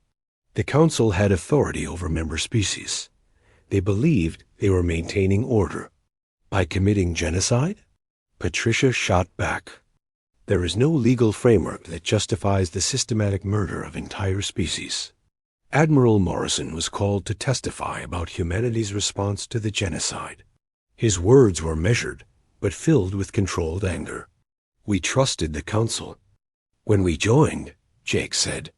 The council had authority over member species. They believed they were maintaining order. By committing genocide?" Patricia shot back. "There is no legal framework that justifies the systematic murder of entire species." Admiral Morrison was called to testify about humanity's response to the genocide. His words were measured, but filled with controlled anger. "We trusted the council. When we joined," Jake said,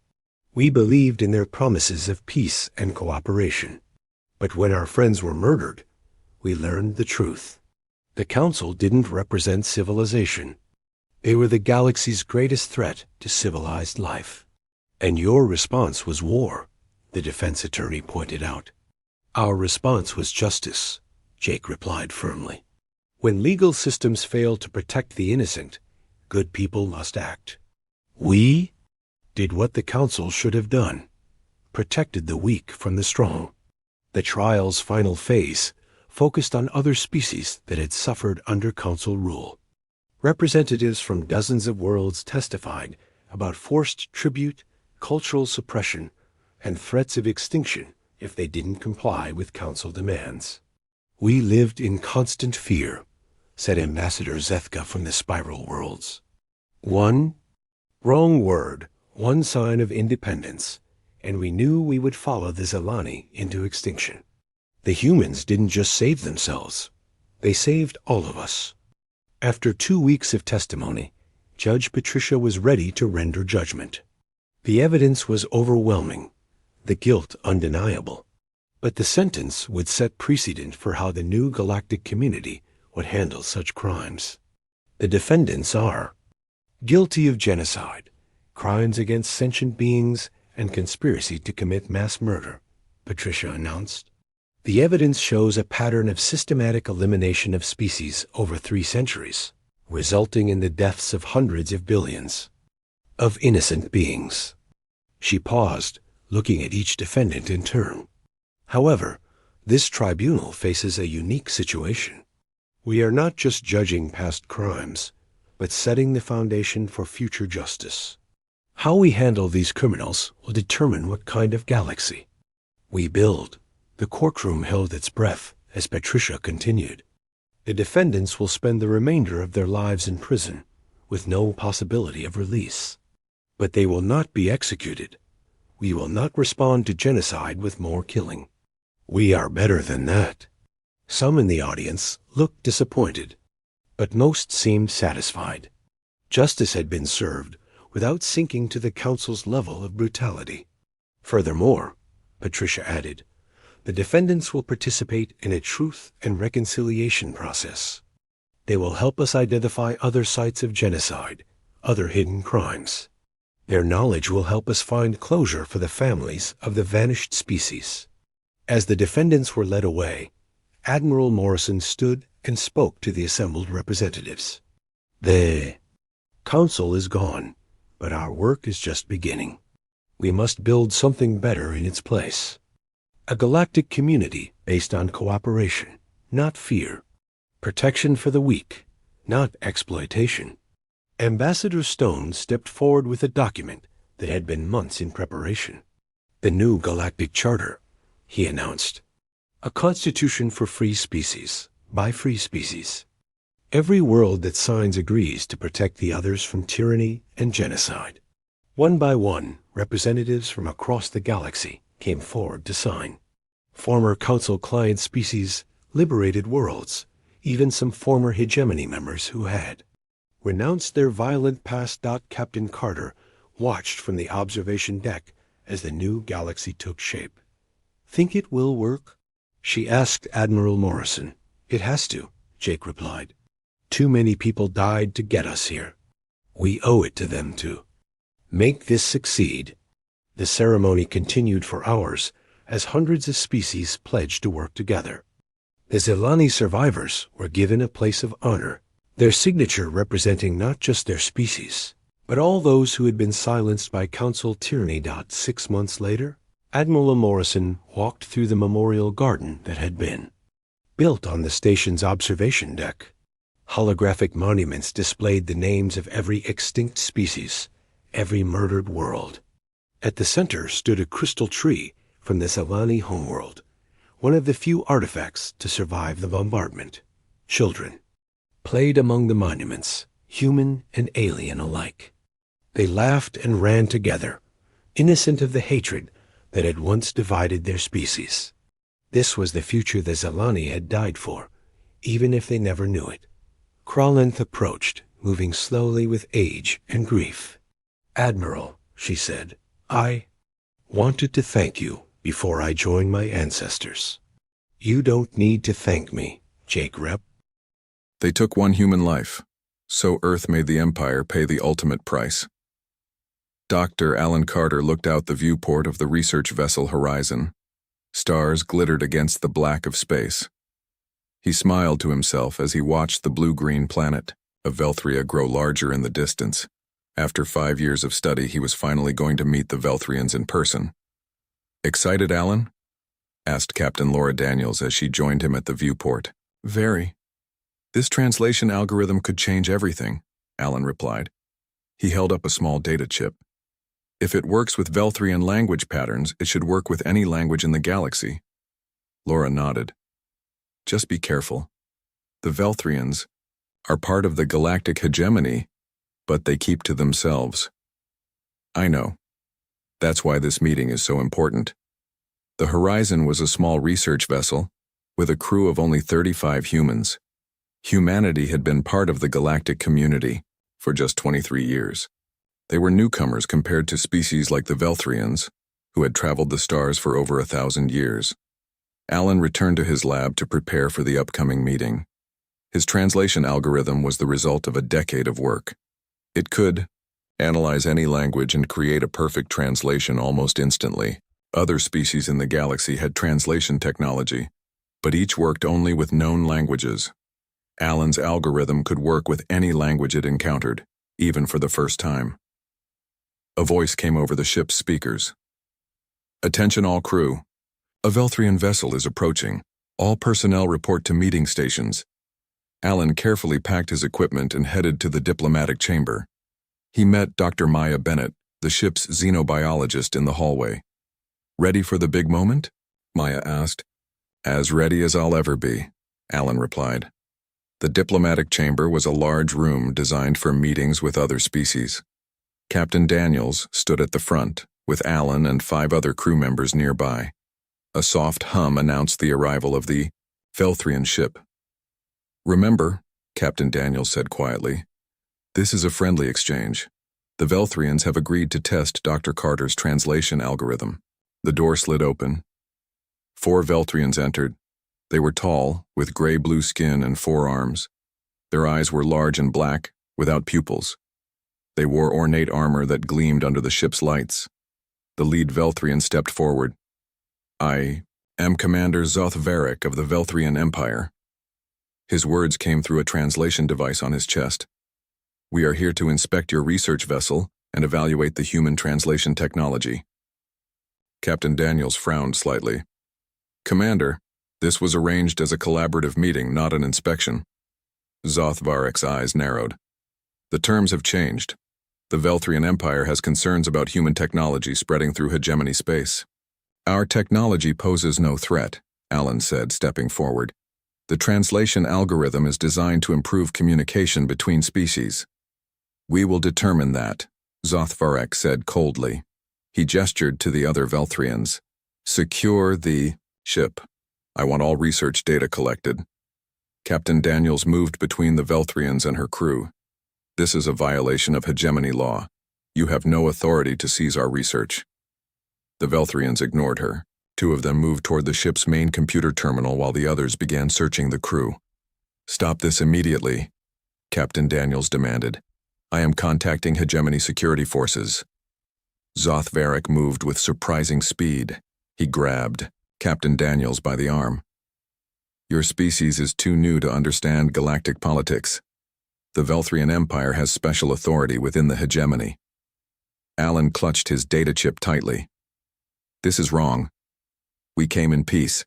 "we believed in their promises of peace and cooperation. But when our friends were murdered, we learned the truth. The council didn't represent civilization. They were the galaxy's greatest threat to civilized life. And your response was war," the defense attorney pointed out. "Our response was justice," Jake replied firmly. "When legal systems fail to protect the innocent, good people must act. We did what the council should have done, protected the weak from the strong." The trial's final phase focused on other species that had suffered under council rule. Representatives from dozens of worlds testified about forced tribute, cultural suppression, and threats of extinction if they didn't comply with council demands. "We lived in constant fear," said Ambassador Zethka from the Spiral Worlds. "One wrong word, one sign of independence, and we knew we would follow the Zelani into extinction. The humans didn't just save themselves, they saved all of us." After 2 weeks of testimony, Judge Patricia was ready to render judgment. The evidence was overwhelming, the guilt undeniable. But the sentence would set precedent for how the new galactic community would handle such crimes. The defendants are guilty of genocide, crimes against sentient beings, and conspiracy to commit mass murder, Patricia announced. The evidence shows a pattern of systematic elimination of species over 3 centuries, resulting in the deaths of hundreds of billions of innocent beings. She paused, looking at each defendant in turn. However, this tribunal faces a unique situation. We are not just judging past crimes, but setting the foundation for future justice. How we handle these criminals will determine what kind of galaxy we build. The courtroom held its breath as Patricia continued. The defendants will spend the remainder of their lives in prison, with no possibility of release. But they will not be executed. We will not respond to genocide with more killing. We are better than that. Some in the audience looked disappointed, but most seemed satisfied. Justice had been served without sinking to the council's level of brutality. Furthermore, Patricia added, the defendants will participate in a truth and reconciliation process. They will help us identify other sites of genocide, other hidden crimes. Their knowledge will help us find closure for the families of the vanished species. As the defendants were led away, Admiral Morrison stood and spoke to the assembled representatives. "The council is gone, but our work is just beginning. We must build something better in its place. A galactic community based on cooperation, not fear. Protection for the weak, not exploitation." Ambassador Stone stepped forward with a document that had been months in preparation. "The new Galactic Charter," he announced. "A constitution for free species, by free species. Every world that signs agrees to protect the others from tyranny and genocide." One by one, representatives from across the galaxy came forward to sign. Former council client species, liberated worlds, even some former hegemony members who had renounced their violent past. Captain Carter watched from the observation deck as the new galaxy took shape. "Think it will work?" she asked Admiral Morrison. "It has to," Jake replied. "Too many people died to get us here. We owe it to them to make this succeed." The ceremony continued for hours as hundreds of species pledged to work together. The Zelani survivors were given a place of honor, their signature representing not just their species, But all those who had been silenced by Council tyranny. 6 months later, Admiral Morrison walked through the memorial garden that had been built on the station's observation deck. Holographic monuments displayed the names of every extinct species, every murdered world. At the center stood a crystal tree from the Zalani homeworld, one of the few artifacts to survive the bombardment. Children played among the monuments, human and alien alike. They laughed and ran together, innocent of the hatred that had once divided their species. This was the future the Zalani had died for, even if they never knew it. Krallenth approached, moving slowly with age and grief. "Admiral," she said, "I wanted to thank you before I joined my ancestors." "You don't need to thank me, Jake Rep." They took one human life, so Earth made the Empire pay the ultimate price. Dr. Alan Carter looked out the viewport of the research vessel Horizon. Stars glittered against the black of space. He smiled to himself as he watched the blue-green planet of Velthria grow larger in the distance. After 5 years of study, he was finally going to meet the Velthrians in person. "Excited, Alan?" asked Captain Laura Daniels as she joined him at the viewport. "Very. This translation algorithm could change everything," Alan replied. He held up a small data chip. "If it works with Velthrian language patterns, it should work with any language in the galaxy." Laura nodded. "Just be careful. The Velthrians are part of the galactic hegemony, but they keep to themselves." "I know. That's why this meeting is so important." The Horizon was a small research vessel with a crew of only 35 humans. Humanity had been part of the galactic community for just 23 years. They were newcomers compared to species like the Velthrians, who had traveled the stars for over 1,000 years. Alan returned to his lab to prepare for the upcoming meeting. His translation algorithm was the result of a decade of work. It could analyze any language and create a perfect translation almost instantly. Other species in the galaxy had translation technology, but each worked only with known languages. Alan's algorithm could work with any language it encountered, even for the first time. A voice came over the ship's speakers. "Attention all crew. A Velthrian vessel is approaching. All personnel report to meeting stations." Alan carefully packed his equipment and headed to the diplomatic chamber. He met Dr. Maya Bennett, the ship's xenobiologist, in the hallway. "Ready for the big moment?" Maya asked. "As ready as I'll ever be," Alan replied. The diplomatic chamber was a large room designed for meetings with other species. Captain Daniels stood at the front, with Alan and 5 other crew members nearby. A soft hum announced the arrival of the Velthrian ship. "Remember," Captain Daniels said quietly, "this is a friendly exchange. The Velthrians have agreed to test Dr. Carter's translation algorithm." The door slid open. 4 Velthrians entered. They were tall, with gray-blue skin and 4 arms. Their eyes were large and black, without pupils. They wore ornate armor that gleamed under the ship's lights. The lead Velthrian stepped forward. "I am Commander Zoth Varric of the Velthrian Empire." His words came through a translation device on his chest. "We are here to inspect your research vessel and evaluate the human translation technology." Captain Daniels frowned slightly. "Commander, this was arranged as a collaborative meeting, not an inspection." Zoth Varric's eyes narrowed. "The terms have changed. The Velthrian Empire has concerns about human technology spreading through hegemony space." "Our technology poses no threat," Alan said, stepping forward. "The translation algorithm is designed to improve communication between species." "We will determine that," Zoth Varric said coldly. He gestured to the other Velthrians. "Secure the ship. I want all research data collected." Captain Daniels moved between the Velthrians and her crew. "This is a violation of hegemony law. You have no authority to seize our research." The Velthrians ignored her. 2 of them moved toward the ship's main computer terminal while the others began searching the crew. "Stop this immediately," Captain Daniels demanded. "I am contacting hegemony security forces." Zoth Varric moved with surprising speed. He grabbed Captain Daniels by the arm. "Your species is too new to understand galactic politics. The Velthrian Empire has special authority within the hegemony. Alan clutched his data chip tightly. This is wrong. We came in peace.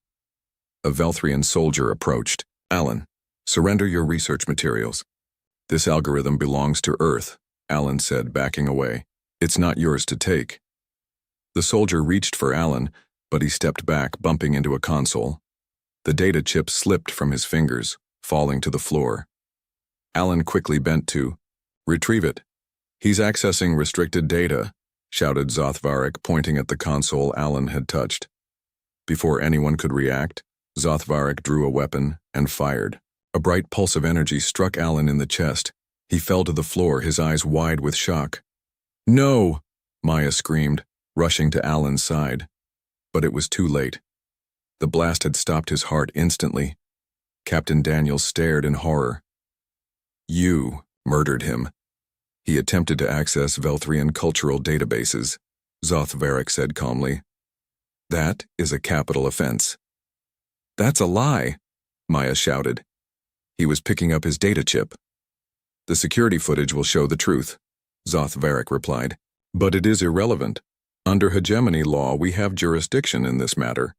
A Velthrian soldier approached. Alan, surrender your research materials. This algorithm belongs to Earth, Alan said, backing away. It's not yours to take. The soldier reached for Alan, but he stepped back, bumping into a console. The data chip slipped from his fingers, falling to the floor. Alan quickly bent to retrieve it. He's accessing restricted data, shouted Zothvarek, pointing at the console Alan had touched. Before anyone could react, Zothvarek drew a weapon and fired. A bright pulse of energy struck Alan in the chest. He fell to the floor, his eyes wide with shock. No! Maya screamed, rushing to Alan's side. But it was too late. The blast had stopped his heart instantly. Captain Daniels stared in horror. You murdered him. He attempted to access Velthrian cultural databases, Zothvarek said calmly. That is a capital offense. That's a lie, Maya shouted. He was picking up his data chip. The security footage will show the truth, Zothvarek replied. But it is irrelevant. Under hegemony law, we have jurisdiction in this matter.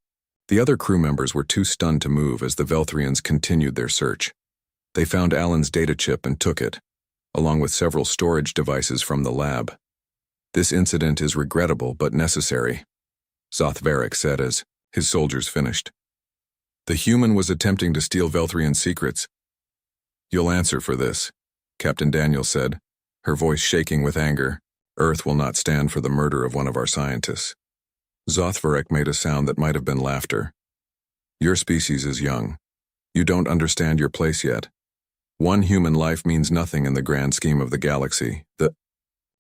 The other crew members were too stunned to move as the Velthrians continued their search. They found Alan's data chip and took it, along with several storage devices from the lab. This incident is regrettable but necessary, Zothvarek said as his soldiers finished. The human was attempting to steal Velthrian secrets. You'll answer for this, Captain Daniels said, her voice shaking with anger. Earth will not stand for the murder of one of our scientists. Zothvarek made a sound that might have been laughter. Your species is young. You don't understand your place yet. One human life means nothing in the grand scheme of the galaxy. The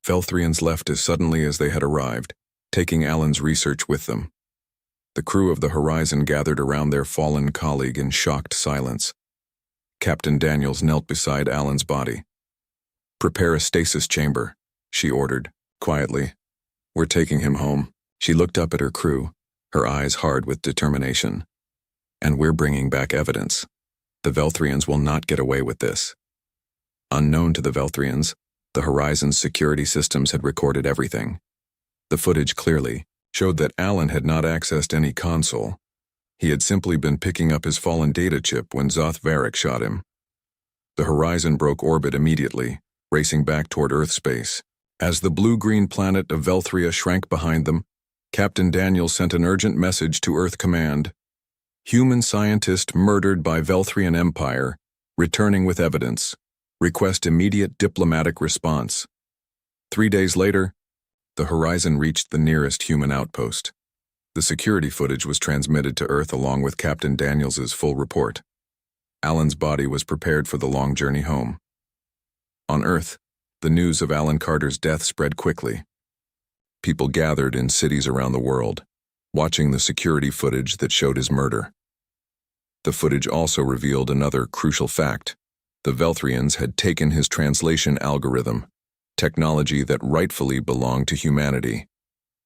Velthrians left as suddenly as they had arrived, taking Alan's research with them. The crew of the Horizon gathered around their fallen colleague in shocked silence. Captain Daniels knelt beside Alan's body. Prepare a stasis chamber, she ordered, quietly. We're taking him home. She looked up at her crew, her eyes hard with determination. And we're bringing back evidence. The Velthrians will not get away with this. Unknown to the Velthrians, the Horizon's security systems had recorded everything. The footage clearly showed that Alan had not accessed any console. He had simply been picking up his fallen data chip when Zothvarek shot him. The Horizon broke orbit immediately, racing back toward Earth space. As the blue-green planet of Velthria shrank behind them, Captain Daniels sent an urgent message to Earth Command. Human scientist murdered by Velthrian Empire, returning with evidence. Request immediate diplomatic response. 3 days later, the Horizon reached the nearest human outpost. The security footage was transmitted to Earth along with Captain Daniels's full report. Alan's body was prepared for the long journey home. On Earth, the news of Alan Carter's death spread quickly. People gathered in cities around the world, watching the security footage that showed his murder. The footage also revealed another crucial fact. The Velthrians had taken his translation algorithm, technology that rightfully belonged to humanity.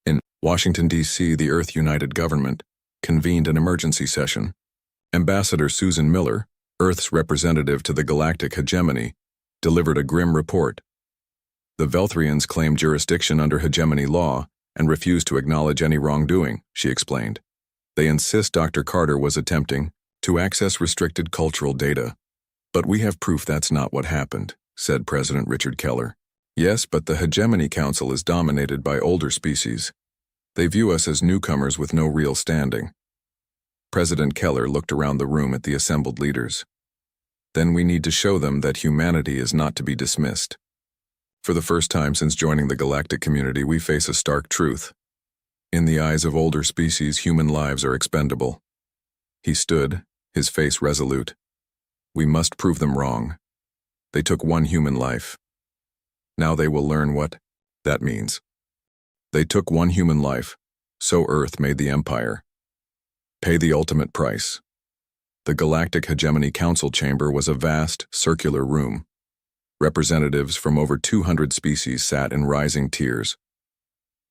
In Washington, D.C., the Earth United Government convened an emergency session. Ambassador Susan Miller, Earth's representative to the Galactic hegemony, delivered a grim report. The Velthrians claimed jurisdiction under hegemony law and refused to acknowledge any wrongdoing, she explained. They insist Dr. Carter was attempting to access restricted cultural data. But we have proof that's not what happened, said President Richard Keller. Yes, but the Hegemony Council is dominated by older species. They view us as newcomers with no real standing. President Keller looked around the room at the assembled leaders. Then we need to show them that humanity is not to be dismissed. For the first time since joining the galactic community, we face a stark truth. In the eyes of older species, human lives are expendable. He stood, his face resolute. We must prove them wrong. They took one human life. Now they will learn what that means. They took one human life, so Earth made the Empire. Pay the ultimate price. The Galactic Hegemony Council chamber was a vast, circular room. Representatives from over 200 species sat in rising tiers.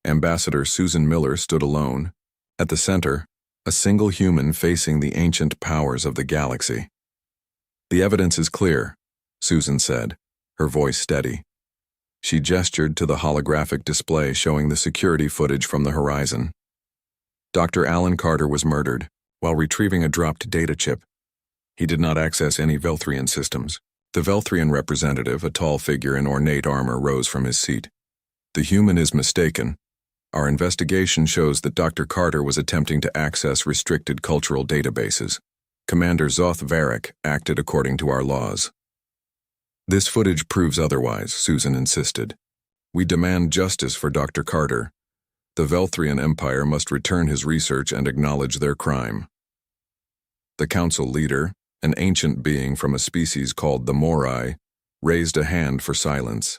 Ambassador Susan Miller stood alone. At the center, a single human facing the ancient powers of the galaxy. The evidence is clear, Susan said. her voice steady. She gestured to the holographic display showing the security footage from the horizon. Dr. Alan Carter was murdered while retrieving a dropped data chip. He did not access any Velthrian systems. The Velthrian representative, a tall figure in ornate armor, rose from his seat. The human is mistaken. Our investigation shows that Dr. Carter was attempting to access restricted cultural databases. Commander Zoth Varric acted according to our laws. This footage proves otherwise, Susan insisted. We demand justice for Dr. Carter. The Velthrian Empire must return his research and acknowledge their crime. The council leader, an ancient being from a species called the Morai, raised a hand for silence.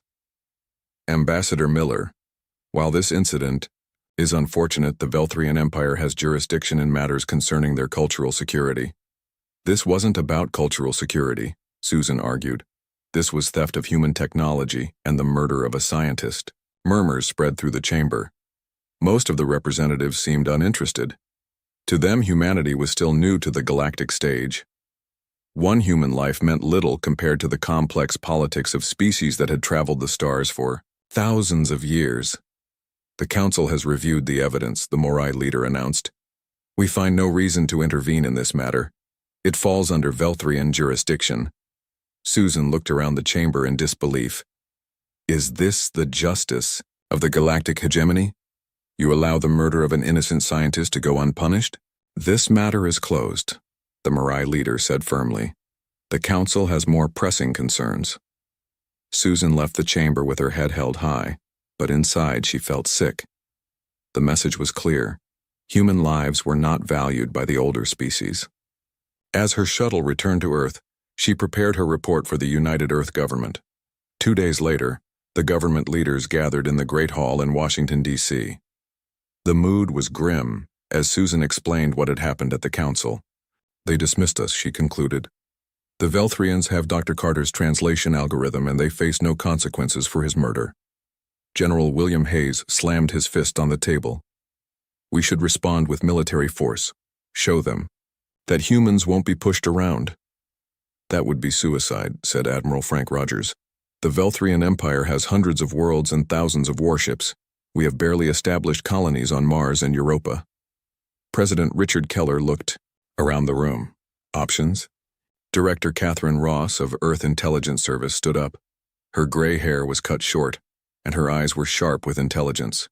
Ambassador Miller, while this incident is unfortunate, the Velthrian Empire has jurisdiction in matters concerning their cultural security. This wasn't about cultural security, Susan argued. This was theft of human technology and the murder of a scientist. Murmurs spread through the chamber. Most of the representatives seemed uninterested. To them, humanity was still new to the galactic stage. One human life meant little compared to the complex politics of species that had traveled the stars for thousands of years. The council has reviewed the evidence, the Morai leader announced. We find no reason to intervene in this matter. It falls under Velthrian jurisdiction. Susan looked around the chamber in disbelief. Is this the justice of the galactic hegemony? You allow the murder of an innocent scientist to go unpunished? This matter is closed, the Morai leader said firmly. The council has more pressing concerns. Susan left the chamber with her head held high, but inside she felt sick. The message was clear. Human lives were not valued by the older species. As her shuttle returned to Earth, she prepared her report for the United Earth government. 2 days later, the government leaders gathered in the Great Hall in Washington, D.C. The mood was grim as Susan explained what had happened at the council. They dismissed us, she concluded. The Velthrians have Dr. Carter's translation algorithm and they face no consequences for his murder. General William Hayes slammed his fist on the table. We should respond with military force. Show them that humans won't be pushed around. That would be suicide, said Admiral Frank Rogers. The Velthrian Empire has hundreds of worlds and thousands of warships. We have barely established colonies on Mars and Europa. President Richard Keller looked around the room. Options? Director Catherine Ross of Earth Intelligence Service stood up. Her gray hair was cut short, and her eyes were sharp with intelligence.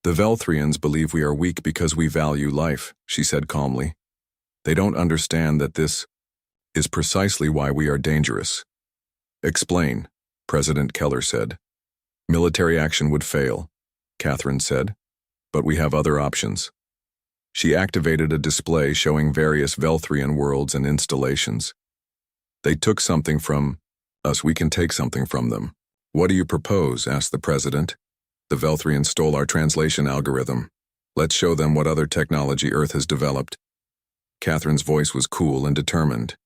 The Velthrians believe we are weak because we value life, she said calmly. They don't understand that this is precisely why we are dangerous. Explain, President Keller said. Military action would fail, Catherine said, but we have other options. She activated a display showing various Velthrian worlds and installations. They took something from us, we can take something from them. What do you propose? Asked the president. The Velthrians stole our translation algorithm. Let's show them what other technology Earth has developed. Catherine's voice was cool and determined.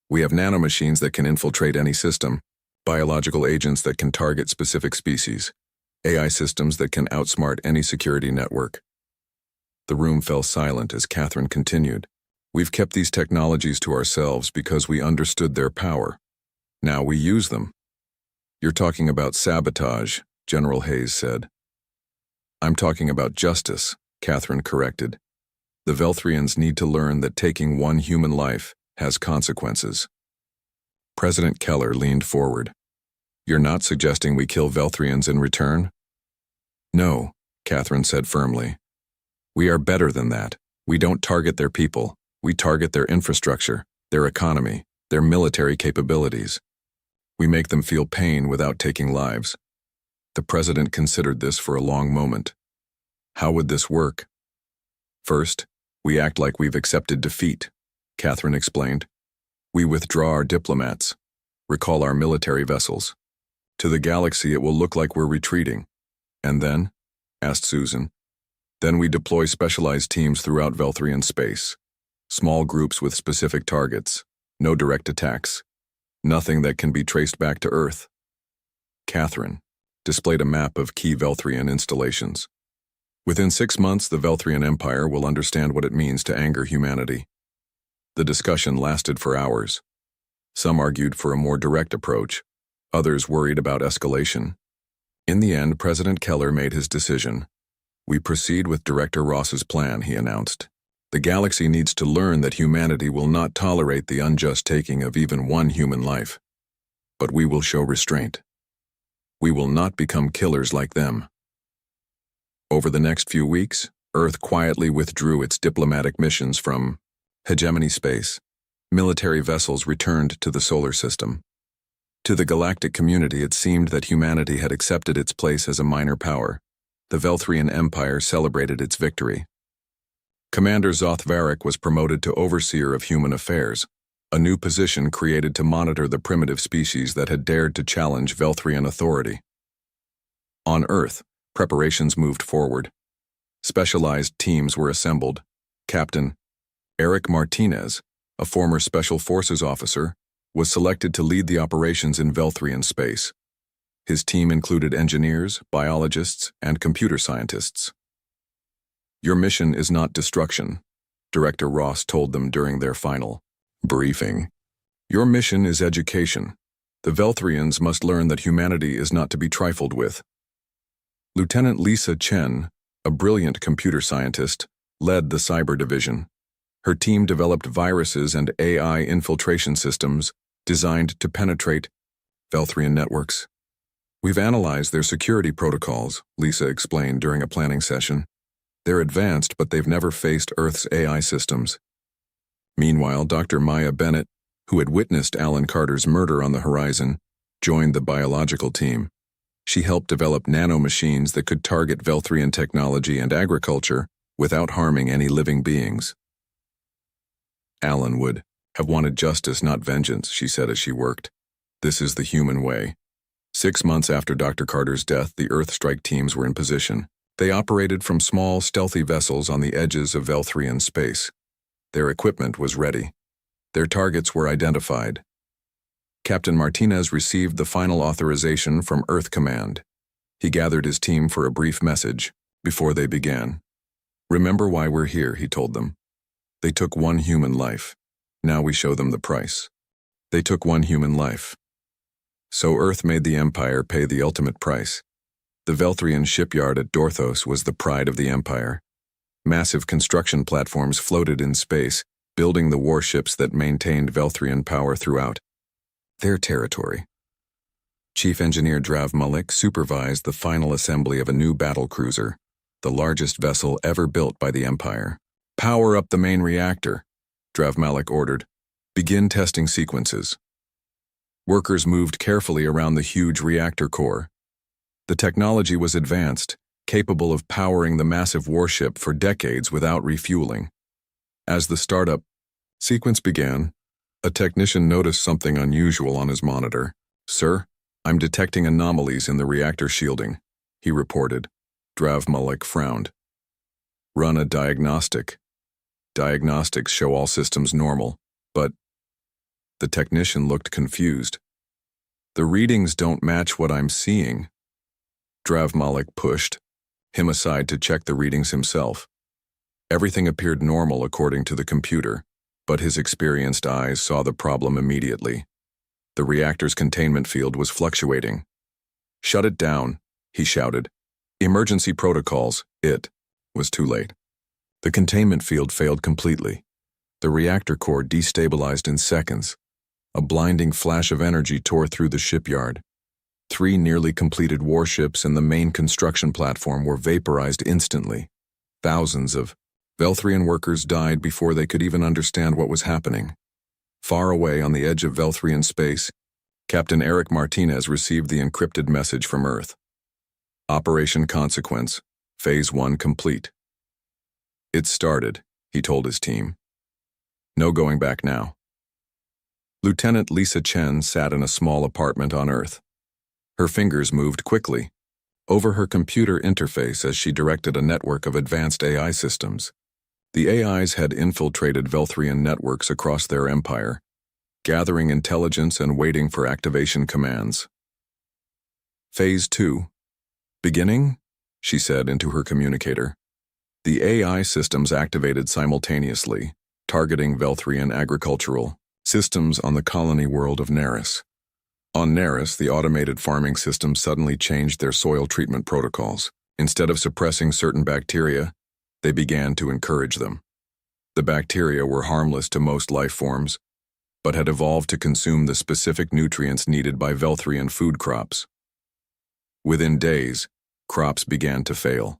We have nanomachines that can infiltrate any system, biological agents that can target specific species, AI systems that can outsmart any security network. The room fell silent as Catherine continued. We've kept these technologies to ourselves because we understood their power. Now we use them. You're talking about sabotage, General Hayes said. I'm talking about justice, Catherine corrected. The Velthrians need to learn that taking one human life has consequences. President Keller leaned forward. You're not suggesting we kill Velthrians in return? No, Catherine said firmly. We are better than that. We don't target their people. We target their infrastructure, their economy, their military capabilities. We make them feel pain without taking lives. The president considered this for a long moment. How would this work? First, we act like we've accepted defeat, Catherine explained. We withdraw our diplomats, recall our military vessels. To the galaxy it will look like we're retreating. And then? Asked Susan. Then we deploy specialized teams throughout Velthrian space. Small groups with specific targets. No direct attacks. Nothing that can be traced back to Earth. Catherine displayed a map of key Velthrian installations. Within 6 months, the Velthrian Empire will understand what it means to anger humanity. The discussion lasted for hours. Some argued for a more direct approach, Others worried about escalation. In the end, President Keller made his decision. "We proceed with Director Ross's plan," he announced. "The galaxy needs to learn that humanity will not tolerate the unjust taking of even one human life. But we will show restraint. We will not become killers like them." Over the next few weeks, Earth quietly withdrew its diplomatic missions from hegemony space. Military vessels returned to the solar system. To the galactic community, it seemed that humanity had accepted its place as a minor power. The Velthrian Empire celebrated its victory. Commander Zoth Varric was promoted to Overseer of Human Affairs, a new position created to monitor the primitive species that had dared to challenge Velthrian authority. On Earth, preparations moved forward. Specialized teams were assembled. Captain Eric Martinez, a former Special Forces officer, was selected to lead the operations in Velthrian space. His team included engineers, biologists, and computer scientists. "Your mission is not destruction," Director Ross told them during their final briefing. "Your mission is education. The Velthrians must learn that humanity is not to be trifled with." Lieutenant Lisa Chen, a brilliant computer scientist, led the cyber division. Her team developed viruses and AI infiltration systems designed to penetrate Velthrian networks. "We've analyzed their security protocols," Lisa explained during a planning session. "They're advanced, but they've never faced Earth's AI systems." Meanwhile, Dr. Maya Bennett, who had witnessed Alan Carter's murder on the horizon, joined the biological team. She helped develop nanomachines that could target Velthrian technology and agriculture without harming any living beings. "Alan would have wanted justice, not vengeance," she said as she worked. "This is the human way." 6 months after Dr. Carter's death, the Earth strike teams were in position. They operated from small, stealthy vessels on the edges of Velthrian space. Their equipment was ready. Their targets were identified. Captain Martinez received the final authorization from Earth Command. He gathered his team for a brief message before they began. "Remember why we're here," he told them. "They took one human life. Now we show them the price." They took one human life. So Earth made the Empire pay the ultimate price. The Velthrian shipyard at Dorthos was the pride of the Empire. Massive construction platforms floated in space, building the warships that maintained Velthrian power throughout their territory. Chief Engineer Drav Malik supervised the final assembly of a new battle cruiser, the largest vessel ever built by the Empire. "Power up the main reactor," Drav Malik ordered. "Begin testing sequences." Workers moved carefully around the huge reactor core. The technology was advanced, capable of powering the massive warship for decades without refueling. As the startup sequence began, a technician noticed something unusual on his monitor. "Sir, I'm detecting anomalies in the reactor shielding," he reported. Drav Malik frowned. "Run a diagnostic. Diagnostics show all systems normal, but..." The technician looked confused. "The readings don't match what I'm seeing." Drav Malik pushed him aside to check the readings himself. Everything appeared normal according to the computer, but his experienced eyes saw the problem immediately. The reactor's containment field was fluctuating. "Shut it down," he shouted. "Emergency protocols." It was too late. The containment field failed completely. The reactor core destabilized in seconds. A blinding flash of energy tore through the shipyard. 3 nearly completed warships and the main construction platform were vaporized instantly. Thousands of Velthrian workers died before they could even understand what was happening. Far away on the edge of Velthrian space, Captain Eric Martinez received the encrypted message from Earth. "Operation Consequence, Phase 1 complete." "It started," he told his team. "No going back now." Lieutenant Lisa Chen sat in a small apartment on Earth. Her fingers moved quickly over her computer interface as she directed a network of advanced AI systems. The AIs had infiltrated Velthrian networks across their empire, gathering intelligence and waiting for activation commands. "Phase 2. Beginning?" she said into her communicator. The AI systems activated simultaneously, targeting Velthrian agricultural systems on the colony world of Neris. On Neris, the automated farming system suddenly changed their soil treatment protocols. Instead of suppressing certain bacteria, they began to encourage them. The bacteria were harmless to most life forms, but had evolved to consume the specific nutrients needed by Velthrian food crops. Within days, crops began to fail.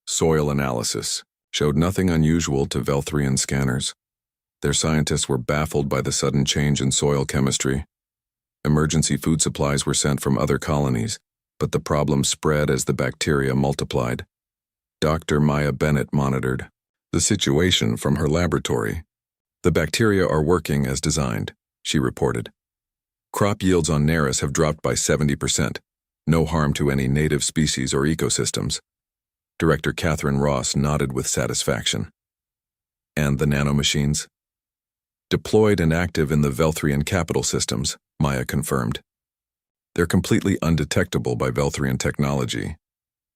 Soil analysis showed nothing unusual to Velthrian scanners. Their scientists were baffled by the sudden change in soil chemistry. Emergency food supplies were sent from other colonies, but the problem spread as the bacteria multiplied. Dr. Maya Bennett monitored the situation from her laboratory. "The bacteria are working as designed," she reported. "Crop yields on Neris have dropped by 70%. No harm to any native species or ecosystems." Director Catherine Ross nodded with satisfaction. "And the nanomachines?" "Deployed and active in the Velthrian capital systems," Maya confirmed. "They're completely undetectable by Velthrian technology.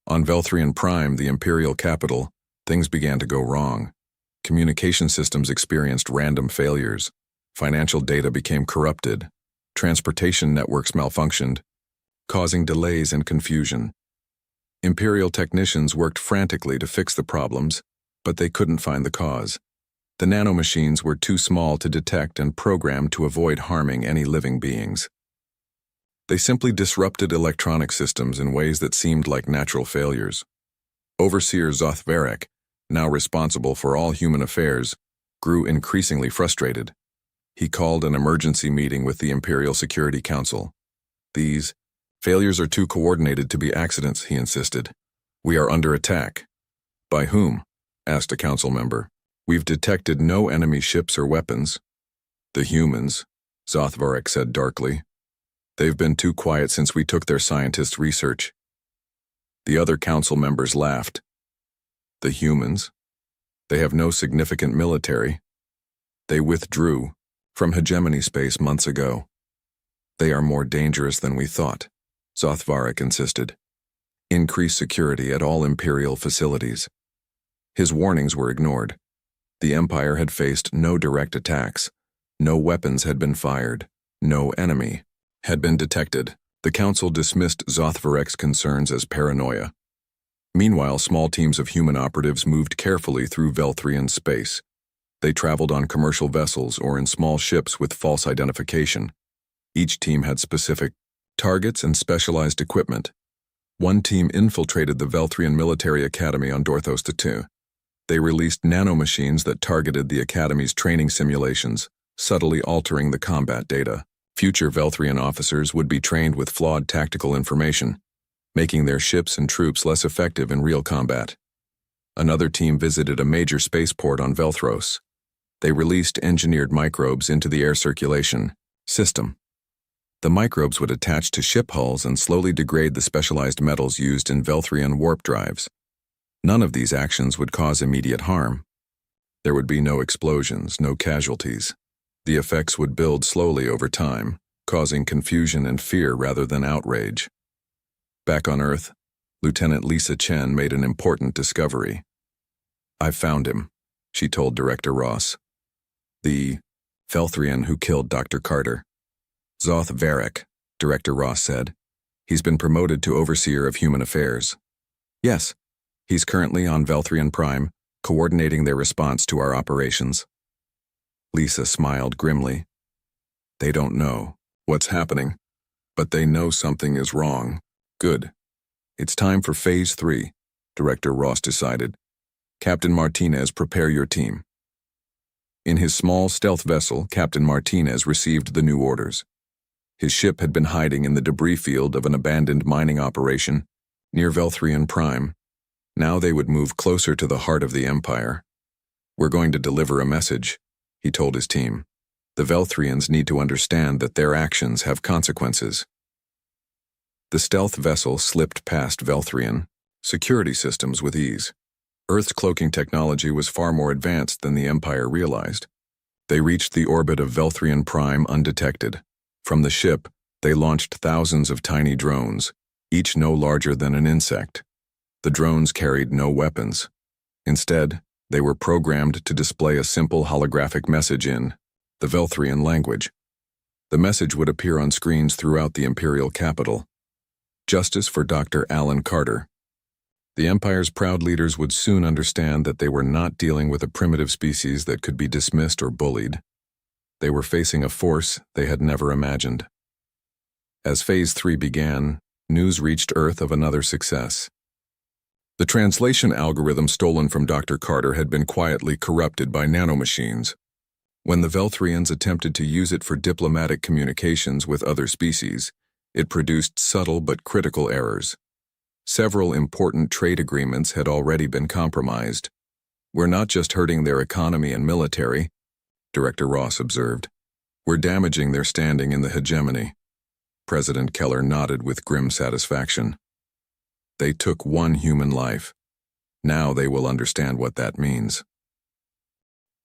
On Velthrian Prime, the Imperial capital, things began to go wrong. Communication systems experienced random failures. Financial data became corrupted. Transportation networks malfunctioned, causing delays and confusion. Imperial technicians worked frantically to fix the problems, but they couldn't find the cause. The nanomachines were too small to detect and programmed to avoid harming any living beings. They simply disrupted electronic systems in ways that seemed like natural failures. Overseer Zoth Varek, now responsible for all human affairs, grew increasingly frustrated. He called an emergency meeting with the Imperial Security Council. "These failures are too coordinated to be accidents," he insisted. "We are under attack." "By whom?" asked a council member. "We've detected no enemy ships or weapons." "The humans," Zoth Varek said darkly. "They've been too quiet since we took their scientists' research." The other council members laughed. "The humans? They have no significant military. They withdrew from hegemony space months ago." "They are more dangerous than we thought," Zoth Varek insisted. "Increase security at all Imperial facilities." His warnings were ignored. The Empire had faced no direct attacks. No weapons had been fired. No enemy had been detected. The Council dismissed Zoth Varek's concerns as paranoia. Meanwhile, small teams of human operatives moved carefully through Velthrian space. They traveled on commercial vessels or in small ships with false identification. Each team had specific targets and specialized equipment. One team infiltrated the Velthrian Military Academy on Dorthos II. They released nanomachines that targeted the Academy's training simulations, subtly altering the combat data. Future Velthrian officers would be trained with flawed tactical information, making their ships and troops less effective in real combat. Another team visited a major spaceport on Velthros. They released engineered microbes into the air circulation system. The microbes would attach to ship hulls and slowly degrade the specialized metals used in Velthrian warp drives. None of these actions would cause immediate harm. There would be no explosions, no casualties. The effects would build slowly over time, causing confusion and fear rather than outrage. Back on Earth, Lieutenant Lisa Chen made an important discovery. "I found him," she told Director Ross. "The Velthrian who killed Dr. Carter." "Zoth Varek," Director Ross said. "He's been promoted to Overseer of Human Affairs." "Yes, he's currently on Velthrian Prime, coordinating their response to our operations." Lisa smiled grimly. "They don't know what's happening, but they know something is wrong." "Good. It's time for Phase 3, Director Ross decided. "Captain Martinez, prepare your team." In his small stealth vessel, Captain Martinez received the new orders. His ship had been hiding in the debris field of an abandoned mining operation near Velthrian Prime. Now they would move closer to the heart of the Empire. "We're going to deliver a message," he told his team. "The Velthrians need to understand that their actions have consequences." The stealth vessel slipped past Velthrian security systems with ease. Earth's cloaking technology was far more advanced than the Empire realized. They reached the orbit of Velthrian Prime undetected. From the ship, they launched thousands of tiny drones, each no larger than an insect. The drones carried no weapons. Instead, they were programmed to display a simple holographic message in the Velthrian language. The message would appear on screens throughout the imperial capital. Justice for Dr. Alan Carter. The Empire's proud leaders would soon understand that they were not dealing with a primitive species that could be dismissed or bullied. They were facing a force they had never imagined. As Phase 3 began, news reached Earth of another success. The translation algorithm stolen from Dr. Carter had been quietly corrupted by nanomachines. When the Velthrians attempted to use it for diplomatic communications with other species, it produced subtle but critical errors. Several important trade agreements had already been compromised. "We're not just hurting their economy and military," Director Ross observed. "We're damaging their standing in the hegemony." President Keller nodded with grim satisfaction. They took one human life. Now they will understand what that means.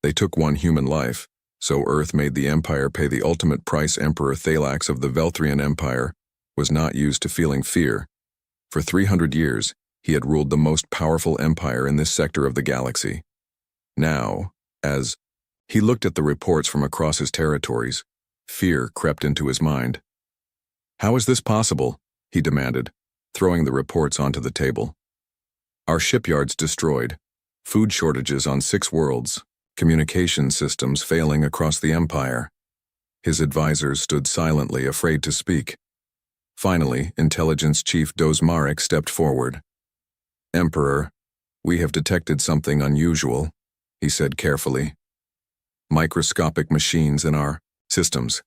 They took one human life, so Earth made the Empire pay the ultimate price. Emperor Thalax of the Velthrian Empire was not used to feeling fear. For 300 years, he had ruled the most powerful empire in this sector of the galaxy. Now, as he looked at the reports from across his territories, fear crept into his mind. "How is this possible?" he demanded, throwing the reports onto the table. "Our shipyards destroyed, food shortages on 6 worlds, communication systems failing across the Empire." His advisors stood silently, afraid to speak. Finally, Intelligence Chief Dozmarek stepped forward. "Emperor, we have detected something unusual," he said carefully. "Microscopic machines in our systems.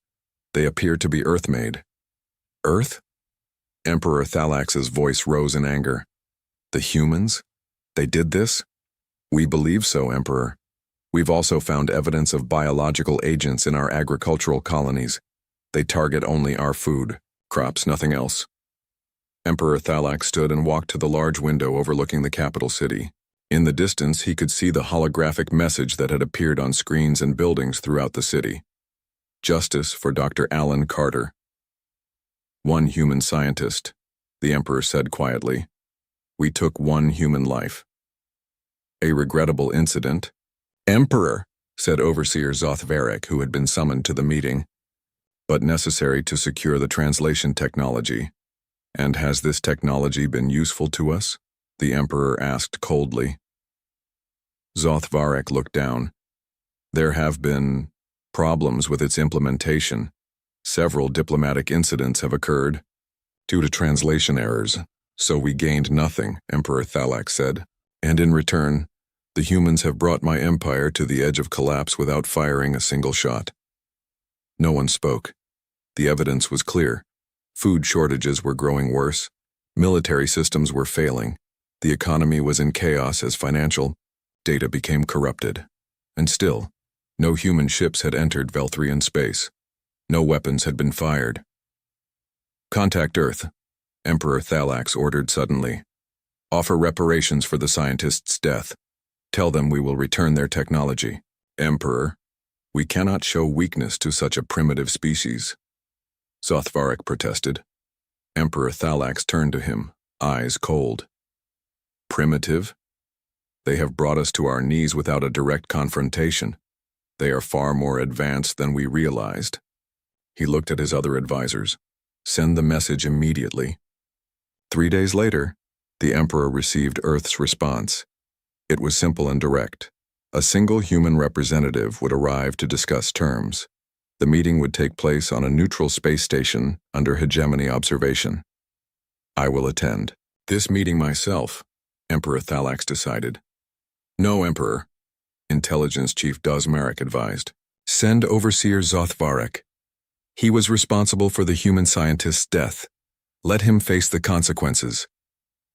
They appear to be Earth-made." "Earth?" Emperor Thalax's voice rose in anger. "The humans? They did this?" "We believe so, Emperor. We've also found evidence of biological agents in our agricultural colonies. They target only our food, crops, nothing else." Emperor Thalax stood and walked to the large window overlooking the capital city. In the distance, he could see the holographic message that had appeared on screens and buildings throughout the city. "Justice for Dr. Alan Carter." "One human scientist," the Emperor said quietly. "We took one human life." "A regrettable incident." "Emperor," said Overseer Zothvarek, who had been summoned to the meeting, "but necessary to secure the translation technology." "And has this technology been useful to us?" the Emperor asked coldly. Zothvarek looked down. "There have been problems with its implementation. Several diplomatic incidents have occurred due to translation errors, so we gained nothing," Emperor Thalax said. "And in return, the humans have brought my empire to the edge of collapse without firing a single shot." No one spoke. The evidence was clear. Food shortages were growing worse. Military systems were failing. The economy was in chaos as financial data became corrupted. And still, no human ships had entered Velthrian space. No weapons had been fired. "Contact Earth," Emperor Thalax ordered suddenly. "Offer reparations for the scientist's death. Tell them we will return their technology." "Emperor, we cannot show weakness to such a primitive species," Zothvarek protested. Emperor Thalax turned to him, eyes cold. "Primitive? They have brought us to our knees without a direct confrontation. They are far more advanced than we realized." He looked at his other advisors. "Send the message immediately." 3 days later, the Emperor received Earth's response. It was simple and direct. A single human representative would arrive to discuss terms. The meeting would take place on a neutral space station under hegemony observation. "I will attend this meeting myself," Emperor Thalax decided. "No, Emperor," Intelligence Chief Dozmarek advised. "Send Overseer Zothvarek. He was responsible for the human scientist's death. Let him face the consequences."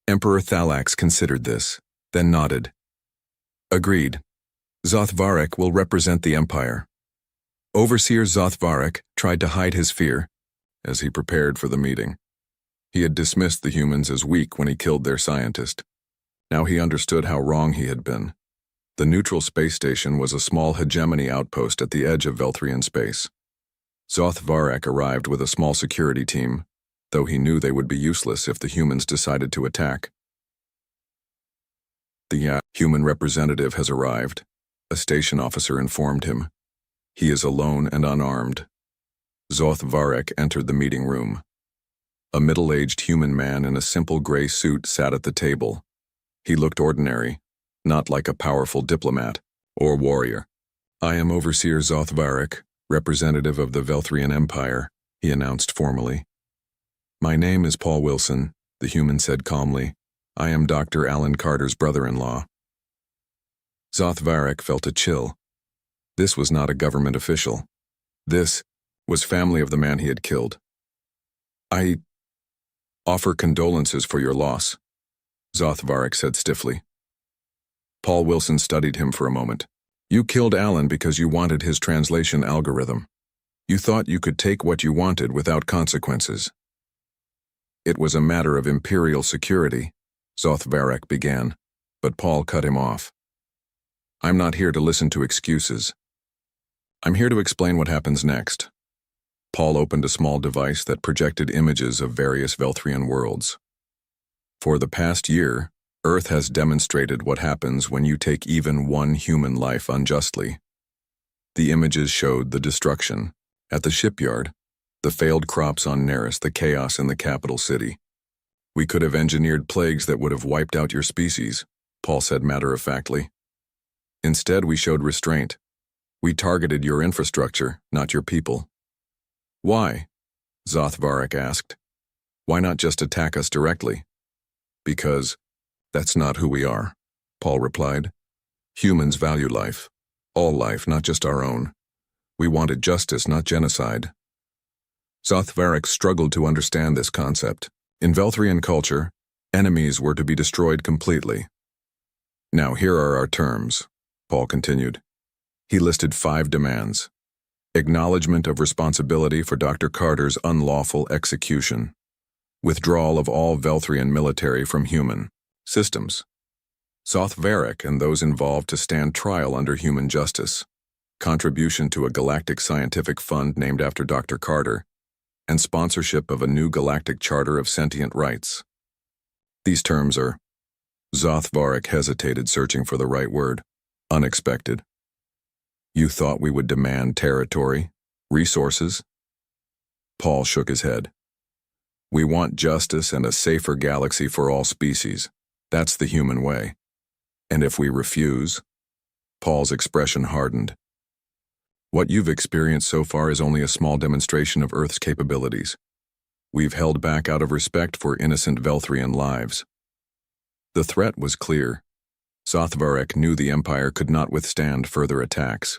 Emperor Thalax considered this, then nodded. "Agreed. Zothvarek will represent the Empire." Overseer Zothvarek tried to hide his fear as he prepared for the meeting. He had dismissed the humans as weak when he killed their scientist. Now he understood how wrong he had been. The neutral space station was a small hegemony outpost at the edge of Velthrian space. Zothvarek arrived with a small security team, though he knew they would be useless if the humans decided to attack. "The human representative has arrived," a station officer informed him. "He is alone and unarmed." Zoth Varek entered the meeting room. A middle-aged human man in a simple gray suit sat at the table. He looked ordinary, not like a powerful diplomat or warrior. "I am Overseer Zoth Varek, representative of the Velthrian Empire," he announced formally. "My name is Paul Wilson," the human said calmly. "I am Dr. Alan Carter's brother-in-law." Zoth Varek felt a chill. This was not a government official. This was family of the man he had killed. "I offer condolences for your loss," Zoth Varek said stiffly. Paul Wilson studied him for a moment. "You killed Alan because you wanted his translation algorithm. You thought you could take what you wanted without consequences." "It was a matter of imperial security," Zoth Varek began, but Paul cut him off. "I'm not here to listen to excuses. I'm here to explain what happens next." Paul opened a small device that projected images of various Velthrian worlds. "For the past year, Earth has demonstrated what happens when you take even one human life unjustly." The images showed the destruction at the shipyard, the failed crops on Neris, the chaos in the capital city. "We could have engineered plagues that would have wiped out your species," Paul said matter-of-factly. "Instead, we showed restraint. We targeted your infrastructure, not your people." "Why?" Zoth Varek asked. "Why not just attack us directly?" "Because that's not who we are," Paul replied. "Humans value life. All life, not just our own. We wanted justice, not genocide." Zoth Varek struggled to understand this concept. In Velthrian culture, enemies were to be destroyed completely. "Now here are our terms," Paul continued. He listed 5 demands. Acknowledgement of responsibility for Dr. Carter's unlawful execution. Withdrawal of all Velthrian military from human systems. Zoth Varek and those involved to stand trial under human justice. Contribution to a galactic scientific fund named after Dr. Carter. And sponsorship of a new galactic charter of sentient rights. These terms are— Zoth Varek hesitated, searching for the right word. Unexpected. "You thought we would demand territory, resources?" Paul shook his head. "We want justice and a safer galaxy for all species. That's the human way. And if we refuse—" Paul's expression hardened. "What you've experienced so far is only a small demonstration of Earth's capabilities. We've held back out of respect for innocent Velthrian lives." The threat was clear. Zoth Varek knew the Empire could not withstand further attacks.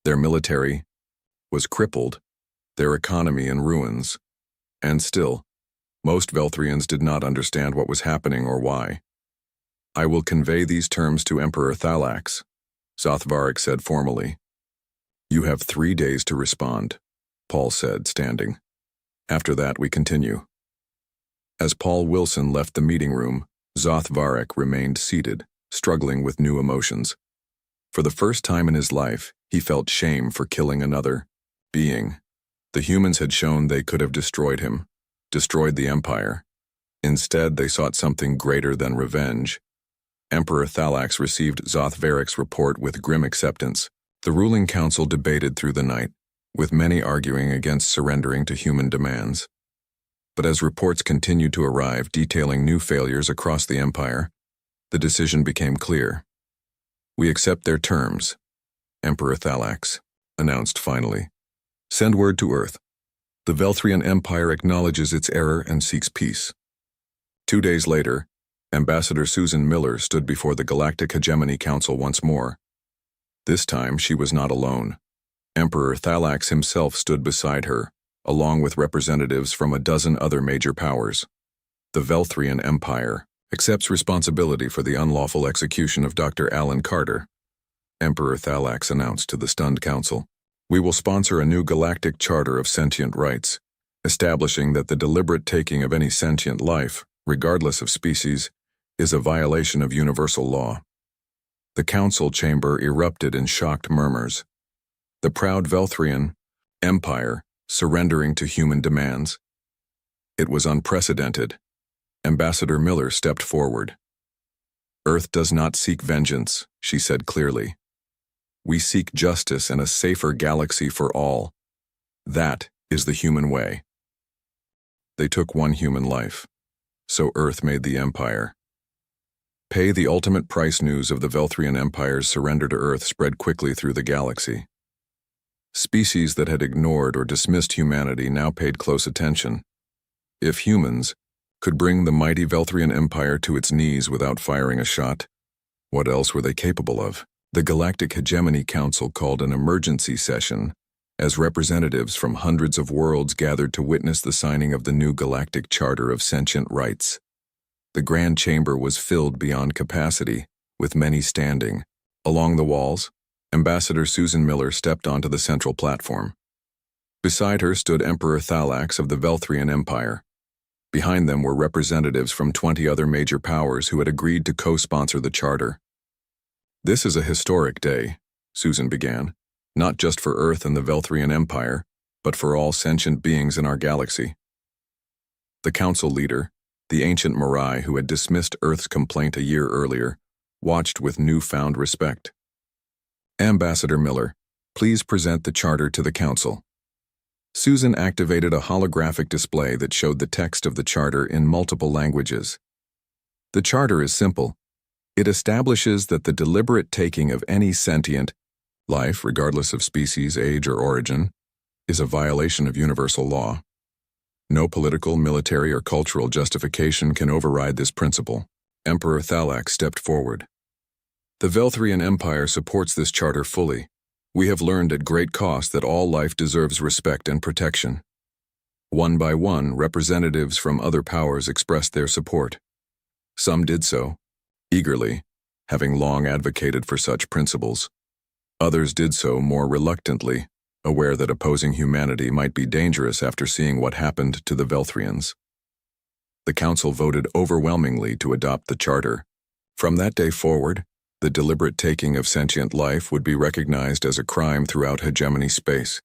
Their military was crippled, their economy in ruins, and still, most Velthrians did not understand what was happening or why. "I will convey these terms to Emperor Thalax," Zoth Varek said formally. "You have 3 days to respond," Paul said, standing. "After that, we continue." As Paul Wilson left the meeting room, Zoth Varek remained seated, struggling with new emotions. For the first time in his life, he felt shame for killing another being. The humans had shown they could have destroyed him, destroyed the Empire. Instead, they sought something greater than revenge. Emperor Thalax received Zoth Varek's report with grim acceptance. The ruling council debated through the night, with many arguing against surrendering to human demands. But as reports continued to arrive detailing new failures across the Empire, the decision became clear. "We accept their terms," Emperor Thalax announced finally. "Send word to Earth. The Velthrian Empire acknowledges its error and seeks peace." 2 days later, Ambassador Susan Miller stood before the Galactic Hegemony Council once more. This time, she was not alone. Emperor Thalax himself stood beside her, along with representatives from a dozen other major powers. "The Velthrian Empire accepts responsibility for the unlawful execution of Dr. Alan Carter," Emperor Thalax announced to the stunned council. "We will sponsor a new galactic charter of sentient rights, establishing that the deliberate taking of any sentient life, regardless of species, is a violation of universal law." The council chamber erupted in shocked murmurs. The proud Velthrian Empire surrendering to human demands. It was unprecedented. Ambassador Miller stepped forward. "Earth does not seek vengeance," she said clearly. "We seek justice and a safer galaxy for all. That is the human way. They took one human life, so Earth made the Empire. Pay the ultimate price. News of the Velthrian Empire's surrender to Earth spread quickly through the galaxy. Species that had ignored or dismissed humanity now paid close attention. If humans could bring the mighty Velthrian Empire to its knees without firing a shot, what else were they capable of? The Galactic Hegemony Council called an emergency session as representatives from hundreds of worlds gathered to witness the signing of the new Galactic Charter of Sentient Rights. The Grand Chamber was filled beyond capacity, with many standing. Along the walls, Ambassador Susan Miller stepped onto the central platform. Beside her stood Emperor Thalax of the Velthrian Empire. Behind them were representatives from 20 other major powers who had agreed to co-sponsor the charter. "This is a historic day," Susan began, "not just for Earth and the Velthrian Empire, but for all sentient beings in our galaxy." The council leader, the ancient Mirai who had dismissed Earth's complaint a year earlier, watched with newfound respect. "Ambassador Miller, please present the charter to the council." Susan activated a holographic display that showed the text of the charter in multiple languages. The charter is simple. It establishes that the deliberate taking of any sentient life, regardless of species, age, or origin, is a violation of universal law. No political, military, or cultural justification can override this principle. Emperor Thalax stepped forward. "The Velthrian Empire supports this charter fully. We have learned at great cost that all life deserves respect and protection." One by one, representatives from other powers expressed their support. Some did so eagerly, having long advocated for such principles. Others did so more reluctantly, aware that opposing humanity might be dangerous after seeing what happened to the Velthrians. The council voted overwhelmingly to adopt the charter. From that day forward, the deliberate taking of sentient life would be recognized as a crime throughout hegemony space,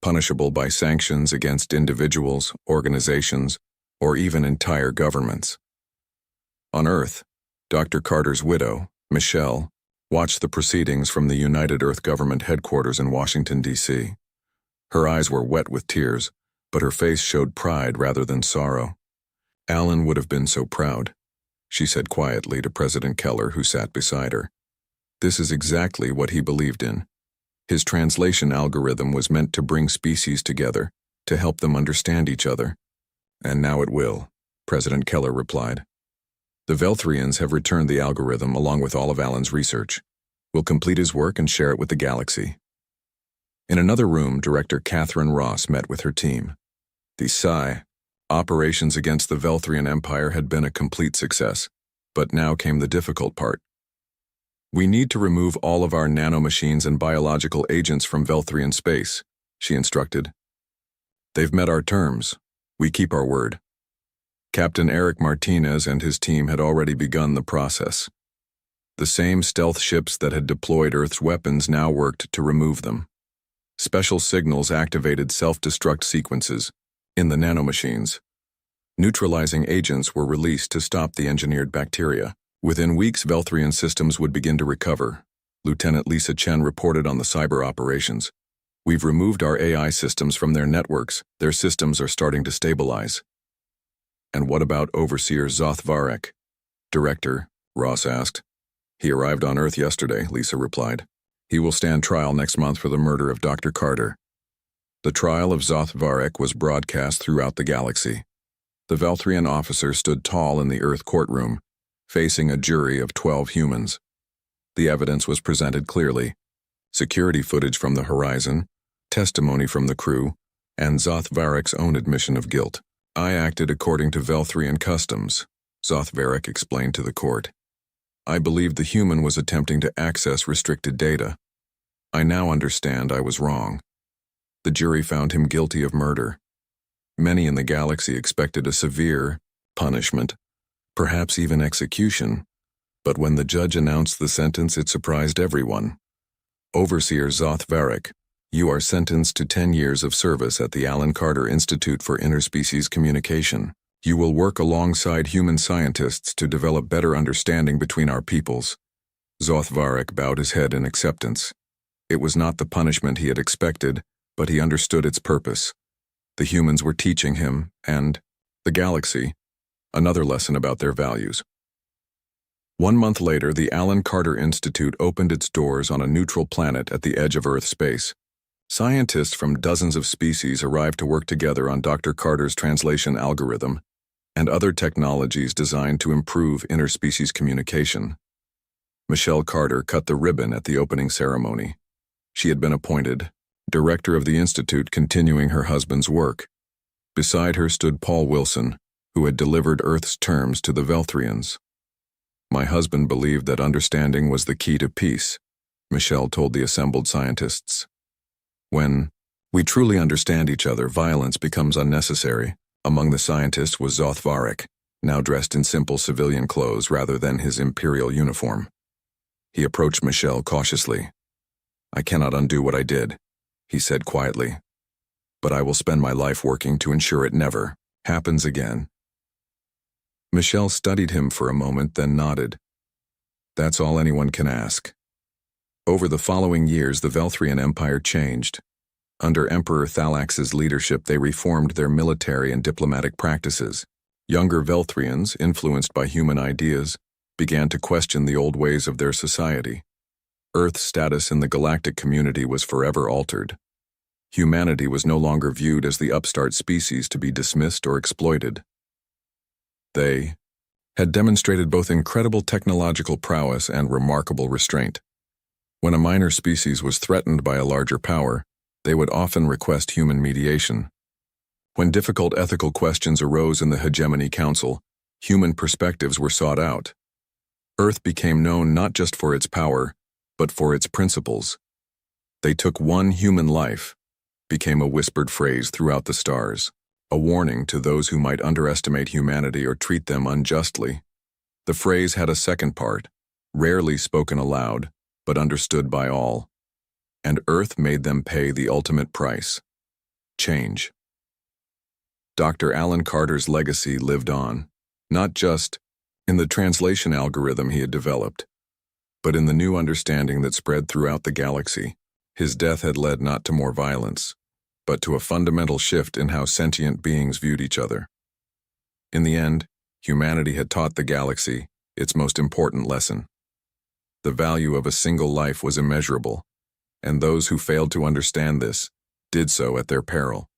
punishable by sanctions against individuals, organizations, or even entire governments. On Earth, Dr. Carter's widow, Michelle, watched the proceedings from the United Earth Government headquarters in Washington, D.C. Her eyes were wet with tears, but her face showed pride rather than sorrow. "Alan would have been so proud," she said quietly to President Keller, who sat beside her. "This is exactly what he believed in. His translation algorithm was meant to bring species together, to help them understand each other. And now it will," President Keller replied. "The Velthrians have returned the algorithm along with all of Alan's research. We'll complete his work and share it with the galaxy." In another room, Director Catherine Ross met with her team. The SCI operations against the Velthrian Empire had been a complete success, but now came the difficult part. "We need to remove all of our nanomachines and biological agents from Velthrian space," she instructed. "They've met our terms. We keep our word." Captain Eric Martinez and his team had already begun the process. The same stealth ships that had deployed Earth's weapons now worked to remove them. Special signals activated self-destruct sequences in the nanomachines. Neutralizing agents were released to stop the engineered bacteria. Within weeks, Velthrian systems would begin to recover. Lieutenant Lisa Chen reported on the cyber operations. "We've removed our AI systems from their networks. Their systems are starting to stabilize." "And what about Overseer Zoth Varek?" "Director," Ross asked. "He arrived on Earth yesterday," Lisa replied. "He will stand trial next month for the murder of Dr. Carter." The trial of Zoth Varek was broadcast throughout the galaxy. The Velthrian officer stood tall in the Earth courtroom, facing a jury of 12 humans. The evidence was presented clearly: security footage from the horizon, testimony from the crew, and Zoth Varek's own admission of guilt. "I acted according to Velthrian customs," Zoth Varek explained to the court. "I believed the human was attempting to access restricted data. I now understand I was wrong." The jury found him guilty of murder. Many in the galaxy expected a severe punishment, perhaps even execution, but when the judge announced the sentence, it surprised everyone. "Overseer Zoth Varek, you are sentenced to 10 years of service at the Alan Carter Institute for Interspecies Communication. You will work alongside human scientists to develop better understanding between our peoples." Zoth Varek bowed his head in acceptance. It was not the punishment he had expected, but he understood its purpose. The humans were teaching him, and the galaxy, another lesson about their values. 1 month later, the Alan Carter Institute opened its doors on a neutral planet at the edge of Earth space. Scientists from dozens of species arrived to work together on Dr. Carter's translation algorithm and other technologies designed to improve interspecies communication. Michelle Carter cut the ribbon at the opening ceremony. She had been appointed director of the Institute, continuing her husband's work. Beside her stood Paul Wilson, who had delivered Earth's terms to the Velthrians. My husband believed that understanding was the key to peace, Michelle told the assembled scientists. When we truly understand each other, violence becomes unnecessary. Among the scientists was Zoth Varric, now dressed in simple civilian clothes rather than his imperial uniform. He approached Michelle cautiously. "I cannot undo what I did," he said quietly, "but I will spend my life working to ensure it never happens again." Michelle studied him for a moment, then nodded. "That's all anyone can ask." Over the following years, the Velthrian Empire changed. Under Emperor Thalax's leadership, they reformed their military and diplomatic practices. Younger Velthrians, influenced by human ideas, began to question the old ways of their society. Earth's status in the galactic community was forever altered. Humanity was no longer viewed as the upstart species to be dismissed or exploited. They had demonstrated both incredible technological prowess and remarkable restraint. When a minor species was threatened by a larger power, they would often request human mediation. When difficult ethical questions arose in the Hegemony Council, human perspectives were sought out. Earth became known not just for its power, but for its principles. "They took one human life," became a whispered phrase throughout the stars, a warning to those who might underestimate humanity or treat them unjustly. The phrase had a second part, rarely spoken aloud, but understood by all. And Earth made them pay the ultimate price: change. Dr. Alan Carter's legacy lived on, not just in the translation algorithm he had developed, but in the new understanding that spread throughout the galaxy. His death had led not to more violence, but to a fundamental shift in how sentient beings viewed each other. In the end, humanity had taught the galaxy its most important lesson. The value of a single life was immeasurable, and those who failed to understand this did so at their peril.